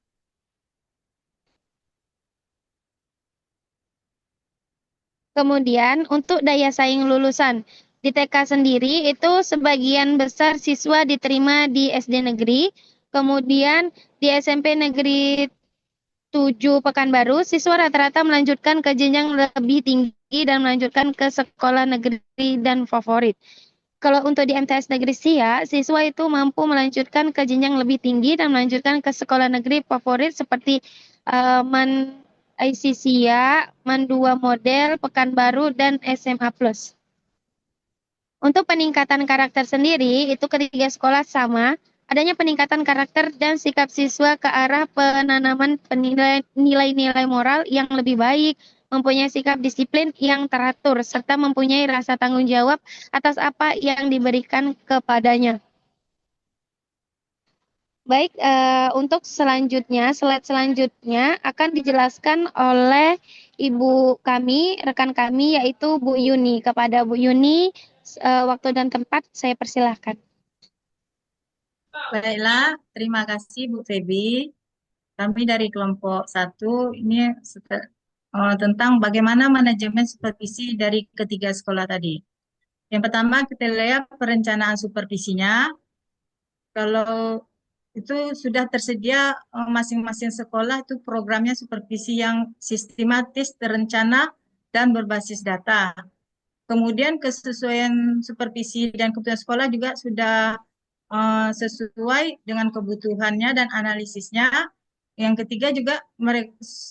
Kemudian untuk daya saing lulusan, di TK sendiri itu sebagian besar siswa diterima di SD negeri, kemudian di SMP Negeri 7 Pekanbaru, siswa rata-rata melanjutkan ke jenjang lebih tinggi dan melanjutkan ke sekolah negeri dan favorit. Kalau untuk di MTS Negeri SIA, siswa itu mampu melanjutkan ke jenjang lebih tinggi dan melanjutkan ke sekolah negeri favorit seperti IC SIA, Mandua Model, Pekanbaru, dan SMA Plus. Untuk peningkatan karakter sendiri, itu ketiga sekolah sama, adanya peningkatan karakter dan sikap siswa ke arah penanaman nilai-nilai moral yang lebih baik, mempunyai sikap disiplin yang teratur, serta mempunyai rasa tanggung jawab atas apa yang diberikan kepadanya. Baik, untuk selanjutnya, slide selanjutnya akan dijelaskan oleh ibu kami, rekan kami, yaitu Bu Yuni. Kepada Bu Yuni, waktu dan tempat saya persilahkan.
Baiklah, terima kasih Bu Febi. Kami dari kelompok 1 ini tentang bagaimana manajemen supervisi dari ketiga sekolah tadi. Yang pertama kita lihat perencanaan supervisinya. Kalau itu sudah tersedia masing-masing sekolah itu programnya supervisi yang sistematis, terencana, dan berbasis data. Kemudian kesesuaian supervisi dan kebutuhan sekolah juga sudah sesuai dengan kebutuhannya dan analisisnya. Yang ketiga juga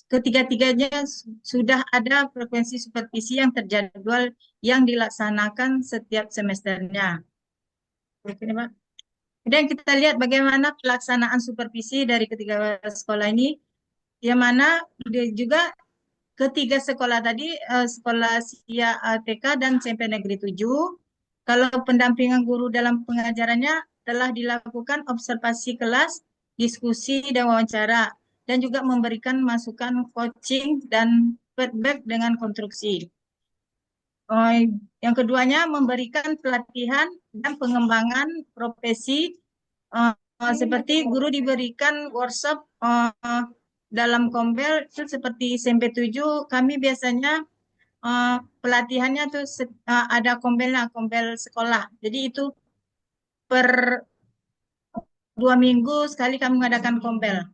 ketiga-tiganya sudah ada frekuensi supervisi yang terjadwal yang dilaksanakan setiap semesternya. Oke, Pak. Kemudian kita lihat bagaimana pelaksanaan supervisi dari ketiga sekolah ini, yang mana juga ketiga sekolah tadi, sekolah SIA TK dan SMP Negeri 7, kalau pendampingan guru dalam pengajarannya telah dilakukan observasi kelas, diskusi, dan wawancara, dan juga memberikan masukan coaching dan feedback dengan konstruksi. Yang keduanya memberikan pelatihan dan pengembangan profesi, seperti guru diberikan workshop dalam Kombel itu seperti SMP 7, kami biasanya pelatihannya tuh ada Kombelnya, Kombel sekolah. Jadi itu per 2 minggu sekali kami mengadakan Kombel.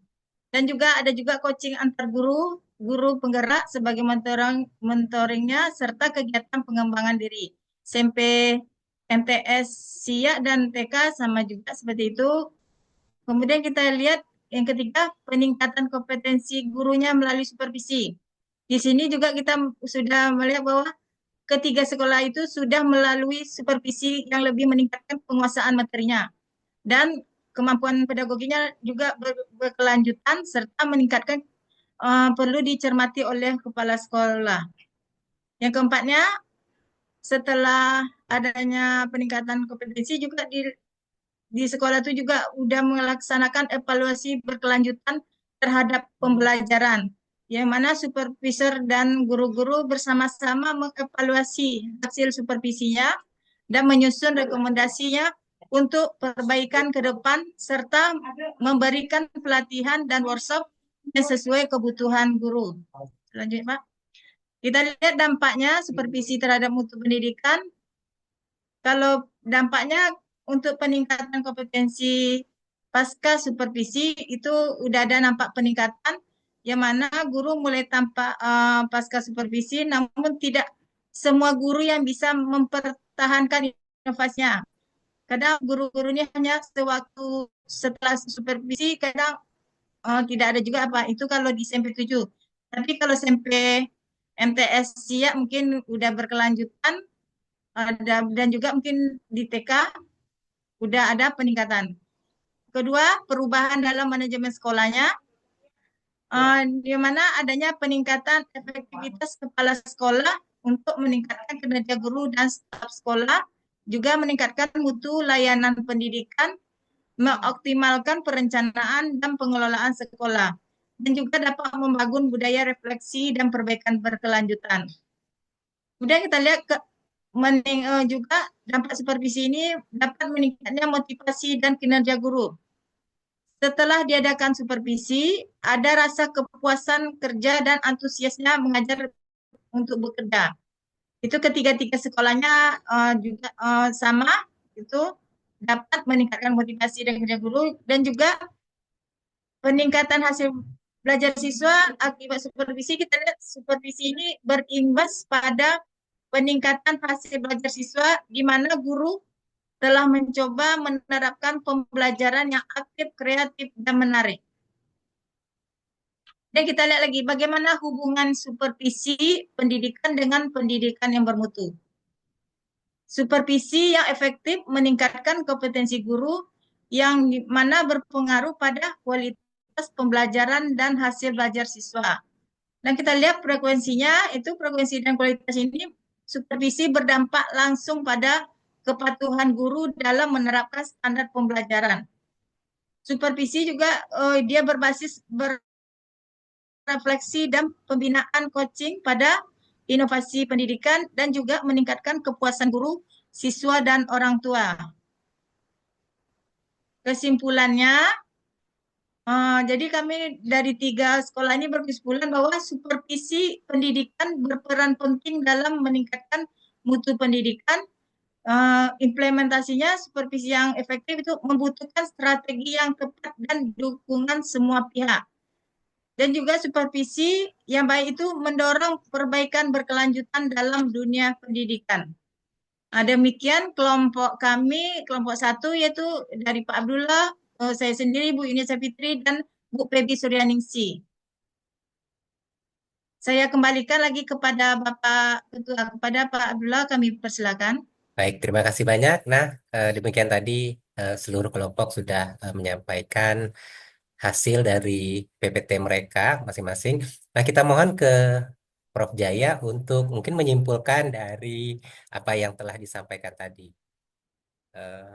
Dan juga ada juga coaching antar guru, guru penggerak sebagai mentoringnya, serta kegiatan pengembangan diri. SMP, MTS, SIA, dan TK sama juga seperti itu. Kemudian kita lihat yang ketiga, peningkatan kompetensi gurunya melalui supervisi. Di sini juga kita sudah melihat bahwa ketiga sekolah itu sudah melalui supervisi yang lebih meningkatkan penguasaan materinya. Dan kemampuan pedagoginya juga berkelanjutan serta meningkatkan, perlu dicermati oleh kepala sekolah. Yang keempatnya, setelah adanya peningkatan kompetensi juga di sekolah itu juga sudah melaksanakan evaluasi berkelanjutan terhadap pembelajaran, yang mana supervisor dan guru-guru bersama-sama mengevaluasi hasil supervisinya dan menyusun rekomendasinya untuk perbaikan ke depan, serta memberikan pelatihan dan workshop yang sesuai kebutuhan guru. Selanjutnya, Pak. Kita lihat dampaknya supervisi terhadap mutu pendidikan. Kalau dampaknya untuk peningkatan kompetensi pasca supervisi itu udah ada nampak peningkatan, yang mana guru mulai tampak pasca supervisi, namun tidak semua guru yang bisa mempertahankan inovasinya. Kadang guru-gurunya hanya sewaktu setelah supervisi, kadang tidak ada juga apa. Itu kalau di SMP 7. Tapi kalau SMP MTS SIA mungkin udah berkelanjutan, dan juga mungkin di TK udah ada peningkatan. Kedua, perubahan dalam manajemen sekolahnya, di mana adanya peningkatan efektivitas kepala sekolah untuk meningkatkan kinerja guru dan staf sekolah, juga meningkatkan mutu layanan pendidikan, mengoptimalkan perencanaan dan pengelolaan sekolah, dan juga dapat membangun budaya refleksi dan perbaikan berkelanjutan. Kemudian kita lihat juga dampak supervisi ini dapat meningkatnya motivasi dan kinerja guru. Setelah diadakan supervisi, ada rasa kepuasan kerja dan antusiasnya mengajar untuk bekerja. Itu ketiga-tiga sekolahnya juga sama, itu dapat meningkatkan motivasi dan kerja guru, dan juga peningkatan hasil belajar siswa akibat supervisi. Kita lihat supervisi ini berimbas pada peningkatan hasil belajar siswa, di mana guru telah mencoba menerapkan pembelajaran yang aktif, kreatif, dan menarik. Dan kita lihat lagi bagaimana hubungan supervisi pendidikan dengan pendidikan yang bermutu. Supervisi yang efektif meningkatkan kompetensi guru yang mana berpengaruh pada kualitas pembelajaran dan hasil belajar siswa. Dan kita lihat frekuensinya, itu frekuensi dan kualitas ini, supervisi berdampak langsung pada kepatuhan guru dalam menerapkan standar pembelajaran. Supervisi juga dia berbasis refleksi dan pembinaan coaching pada inovasi pendidikan dan juga meningkatkan kepuasan guru, siswa, dan orang tua. Kesimpulannya, jadi kami dari 3 sekolah ini berkesimpulan bahwa supervisi pendidikan berperan penting dalam meningkatkan mutu pendidikan. Implementasinya supervisi yang efektif itu membutuhkan strategi yang tepat dan dukungan semua pihak. Dan juga supervisi yang baik itu mendorong perbaikan berkelanjutan dalam dunia pendidikan. Demikian kelompok kami, kelompok 1 yaitu dari Pak Abdullah, saya sendiri, Bu Yunisa Fitri, dan Bu Febi Suryaningsi. Saya kembalikan lagi kepada Bapak Ketua, kepada Pak Abdullah, kami persilakan.
Baik, terima kasih banyak. Nah, demikian tadi seluruh kelompok sudah menyampaikan hasil dari PPT mereka masing-masing. Nah, kita mohon ke Prof. Jaya untuk mungkin menyimpulkan dari apa yang telah disampaikan tadi. Eh,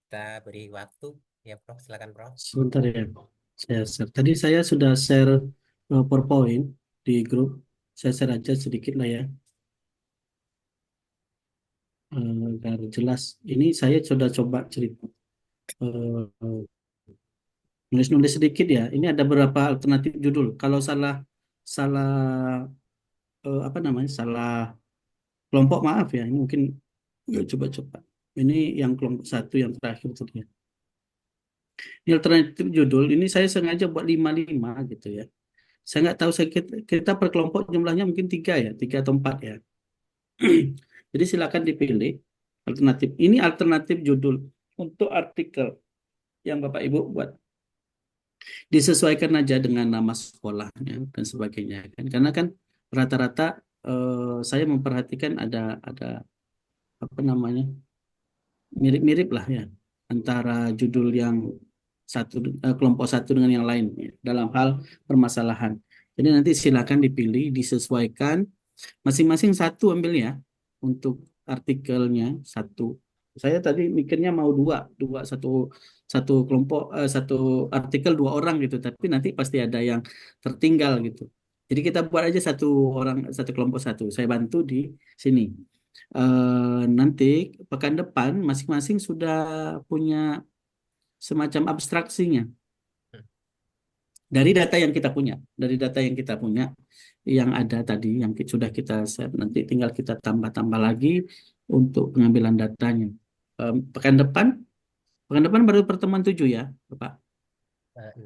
kita beri waktu. Ya, Prof. Silakan, Prof.
Sebentar ya, saya share. Tadi saya sudah share PowerPoint di grup. Saya share aja sedikit lah ya, agar jelas. Ini saya sudah coba cerita, nulis-nulis sedikit ya. Ini ada beberapa alternatif judul. Kalau salah salah apa namanya, salah kelompok, maaf ya. Ini mungkin coba-coba. Ini yang kelompok 1 yang terakhir tadi ya. Ini alternatif judul. Ini saya sengaja buat 55 gitu ya. Saya nggak tahu, kita per kelompok jumlahnya mungkin 3 ya, 3 atau 4 ya. Jadi silakan dipilih alternatif. Ini alternatif judul untuk artikel yang Bapak Ibu buat. Disesuaikan aja dengan nama sekolahnya dan sebagainya kan. Karena kan rata-rata saya memperhatikan ada apa namanya, mirip-mirip lah ya antara judul yang kelompok 1 dengan yang lain ya, dalam hal permasalahan. Jadi nanti silakan dipilih, disesuaikan masing-masing 1 ambil ya untuk artikelnya 1. Saya tadi mikirnya mau dua satu kelompok, 1 artikel 2 orang gitu, tapi nanti pasti ada yang tertinggal gitu. Jadi kita buat aja 1 orang, 1 kelompok 1. Saya bantu di sini. Nanti pekan depan masing-masing sudah punya semacam abstraksinya dari data yang kita punya, yang ada tadi, yang sudah kita set. Nanti tinggal kita tambah-tambah lagi untuk pengambilan datanya. Pekan depan baru pertemuan 7 ya, Bapak?
6.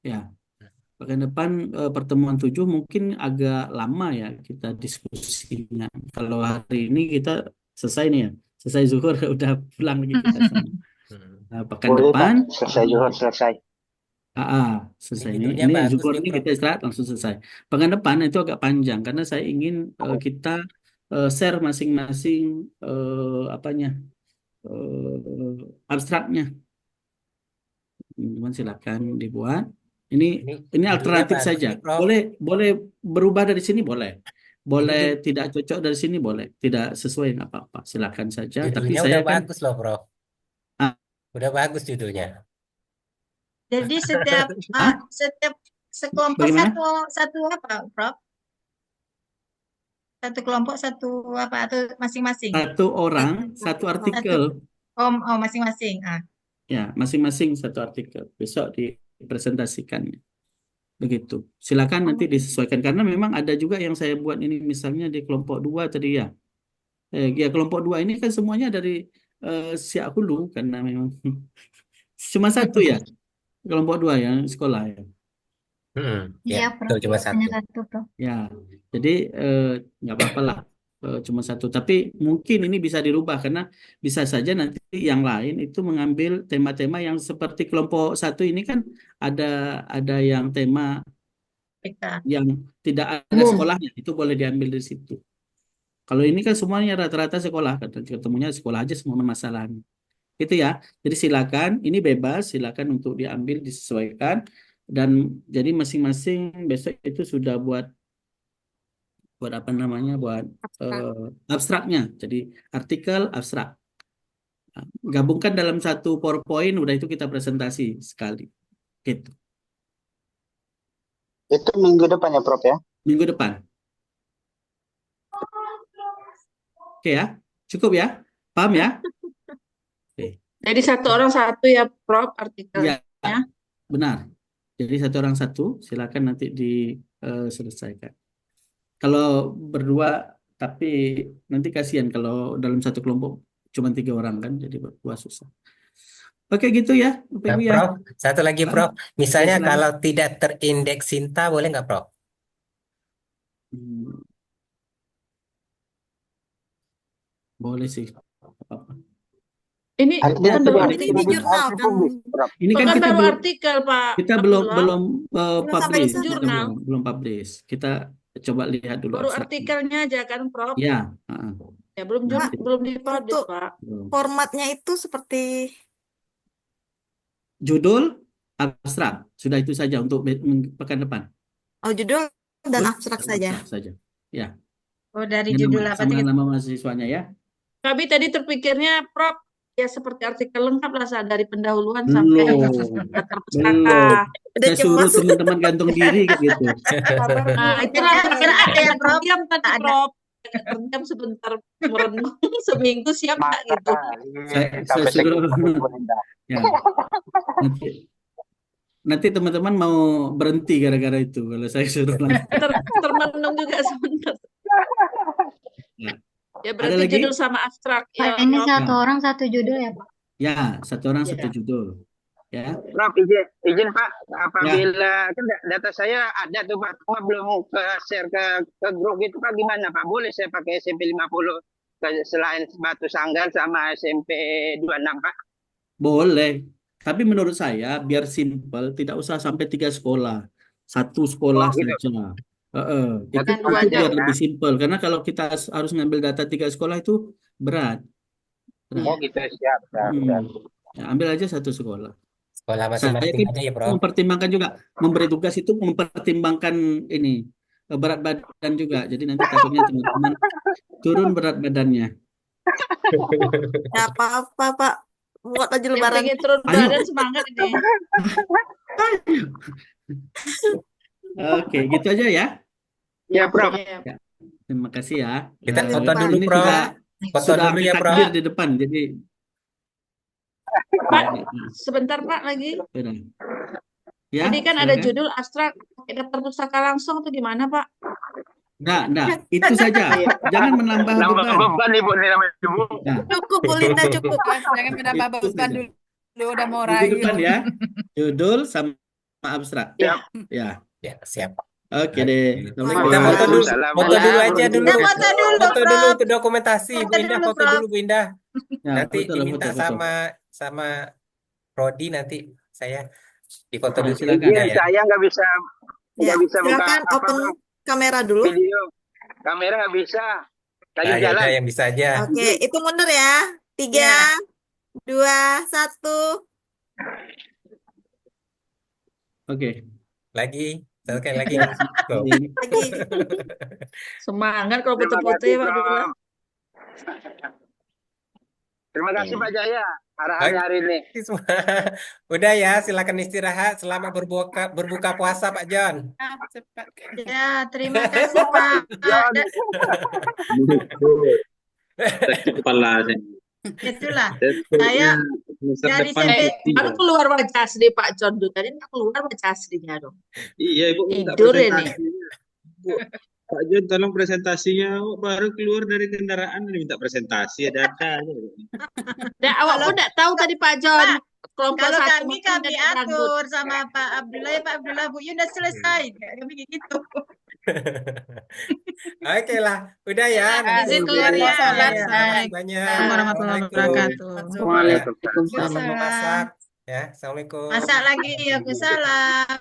Ya, pekan depan pertemuan 7 mungkin agak lama ya kita diskusinya. Kalau hari ini kita selesai nih ya, selesai zuhur udah pulang lagi kita semua. Nah, pekan
Boleh,
depan
Pak. Selesai zuhur, selesai.
Selesai
Ini
ini.
judulnya
Ini
bagus
zuhur
nih,
ini
Prof.
kita istirahat langsung selesai. Pekan depan itu agak panjang karena saya ingin kita share masing-masing apanya, abstraknya. Teman silakan dibuat. Ini
Judulnya
alternatif
bagus
saja.
nih, Prof.
Boleh berubah dari sini, boleh. Boleh
Ini
tidak cocok dari sini, boleh. Tidak sesuai, nggak apa-apa. Silakan saja. Tapi
judulnya
saya
udah
kan
bagus loh, Prof. Udah bagus judulnya.
Jadi setiap sekelompok
Bagaimana?
satu apa, Prof? Satu kelompok satu apa atau masing-masing?
1 orang, 1 artikel.
Masing-masing.
Ya, masing-masing 1 artikel. Besok dipresentasikan. Begitu. Silakan nanti disesuaikan. Karena memang ada juga yang saya buat ini, misalnya di kelompok 2 tadi ya. Ya kelompok 2 ini kan semuanya dari Siak Hulu, karena memang cuma 1 ya. Kelompok 2 yang sekolah ya.
Iya,
Ya,
Prof.
betul, cuma 1.
Hanya 1, Prof.
Ya, jadi nggak apa-apa lah. cuma satu. Tapi mungkin ini bisa dirubah karena bisa saja nanti yang lain itu mengambil tema-tema yang seperti kelompok satu ini kan ada yang tema
PK.
yang tidak ada
Umum.
sekolahnya, itu boleh diambil dari situ. Kalau ini kan semuanya rata-rata sekolah, ketemunya sekolah aja semua masalahnya. Itu ya. Jadi silakan, ini bebas, silakan untuk diambil, disesuaikan. Dan jadi masing-masing besok itu sudah buat apa namanya, buat abstraknya. Jadi artikel abstrak. Nah, gabungkan dalam satu PowerPoint, udah itu kita presentasi sekali. Gitu.
Itu minggu depan ya, Prof ya?
Minggu depan. Oke ya, cukup ya? Paham ya? Oke.
Jadi satu orang satu ya, Prof, artikelnya.
Iya, benar. Jadi satu orang satu, silakan nanti diselesaikan. Kalau berdua, tapi nanti kasihan kalau dalam satu kelompok cuma 3 orang kan, jadi berdua susah. Oke gitu ya, Bapak
Nah,
Ibu ya.
Prof, satu lagi Prof. Misalnya
silakan.
kalau tidak terindeks Sinta, boleh nggak Prof?
Hmm, boleh sih. Apa-apa.
Ini
Artinya
kan
itu
baru
harus
artikel.
publik, harus publik, Prof.
Ini kan
Kan
kita
baru
belum
artikel, Pak
kita
Abdullah.
belum
Belum sampai
publish,
ke sana.
Jurnal.
belum publish. Kita coba lihat dulu
Baru
abstraknya.
artikelnya aja kan, Prof.
Ya,
Ya, belum
Nah,
belum dipublish,
Untuk
Pak.
belum.
formatnya itu seperti
Judul abstrak, sudah itu saja untuk pekan depan.
judul dan
Judul
abstrak
dan
saja.
abstrak saja. Ya,
Oh, dari
nama
judul apa
sama
tadi?
nama mahasiswanya ya.
Kami tadi terpikirnya, Prof, ya seperti artikel lengkap lah, dari pendahuluan sampai
Belum,
latar
belum.
belakang.
Udah
Saya suruh
cemas.
teman-teman gantung diri kan gitu.
Sabar Bu.
Nah, itulah
Kira-kira ada ya, Prof?
terdiam tadi,
Ada.
Prof. Terdiam sebentar merenung seminggu siap nggak gitu.
Saya
Sampai
suruh
segitu, Bu Linda.
ya. Nanti teman-teman mau berhenti gara-gara itu kalau saya suruh langsung.
Termenung juga sebentar.
Ya.
Ya
Ada
berarti
lagi?
judul sama abstrak.
Pak,
Ya,
ini
Prof.
satu orang satu judul ya, Pak?
Ya, satu orang
Ya.
satu judul. Ya.
Prof, izin Pak, apabila kan data saya ada tuh Pak, cuma belum ke share ke grup gitu Pak, gimana Pak? Boleh saya pakai SMP 50 selain Batu Sanggar sama SMP 26 Pak?
Boleh. Tapi menurut saya biar simpel, tidak usah sampai 3 sekolah. 1 sekolah
Oh, gitu.
saja. Itu
Bukan dua aja,
biar
ya.
lebih simpel. Karena kalau kita harus ngambil data 3 sekolah itu berat.
Oh gitu, siap.
Ya, ambil aja 1 sekolah.
Sekolah
Saya
masing-masing
kan
aja ya Prof.
mempertimbangkan juga, memberi tugas itu mempertimbangkan ini berat badan juga. Jadi nanti takutnya teman-teman turun berat badannya.
Ya apa-apa Pak. Buat aja
Yang
lebaran.
pengen turun
Ayo.
badan semangat ini.
Oke, gitu aja ya.
Ya Prof.
Ya.
Terima kasih ya.
Kita
Boleh,
foto
Pak.
dulu
Ini
Prof. Foto
sudah
dulu
ambil
ya Prof.
takbir di depan. Jadi
Pak, sebentar Pak lagi.
sudah. Ya,
Tadi kan ada
silakan.
judul abstrak pakai daftar pustaka langsung atau gimana Pak?
Enggak. Itu saja. Jangan menambah
Nambah
beban.
beban Ibu nih namanya Ibu.
Nah,
Cukup Bu Linda, cukup.
Jangan menambah
itu
beban
saja.
dulu, udah mau
Minggu
rayu.
depan ya. Judul sama abstrak.
Ya.
Ya.
Ya, siap.
Oke deh.
Kita
Assalamualaikum.
foto dulu, foto dulu aja dulu.
Kita foto dulu,
Foto dulu
Prof.
untuk dokumentasi. Bu
Foto
Indah,
dulu,
foto
Prof.
dulu Bu Indah.
Ya,
Nanti
foto lah,
diminta
foto.
sama Rodi, nanti saya difoto
Ya,
dulu.
silakan.
Indah
Izin
ya.
saya nggak bisa
Ya,
buka
silakan
apa,
open kamera dulu.
video. Kamera nggak bisa. Lagi
Nah, ya
jalan.
udah yang bisa aja.
Oke, itu mundur ya. 3, 2, 1.
Oke.
Lagi, sekali lagi. Go.
Ini
Lagi.
Semangat kalau
Terima
foto-foto
kasih
ya Pak Abdullah.
Prof. Terima kasih Pak Jaya arahannya hari ini.
Udah ya, silakan istirahat. Selamat berbuka puasa Pak John.
Cepat.
Ya, terima kasih Pak.
Kepala
Itulah. Saya dari SMP
Baru keluar wajah asli Pak John tuh. Tadi nggak keluar wajah aslinya dong.
Iya Ibu minta
Tidur ini.
presentasinya. Bu, Pak John tolong presentasinya. Oh, baru keluar dari kendaraan minta presentasi ada aja.
Dan awak pun nggak tahu tadi Pak John. Kelompok
kalau
satu
kami
makan dan rambut.
atur sama Pak Abdullah, ya Pak Abdullah, Bu Yun udah selesai. Kami kayak gitu.
Oke lah, udah ya. Nanti
Izin
saya
keluar ya.
sholat.
Ya.
Makasih banyak.
Assalamualaikum warahmatullahi
Assalamualaikum.
wabarakatuh.
Ya,
Waalaikumsalam.
selamat masak. Ya, Assalamualaikum.
Masak lagi, aku salam.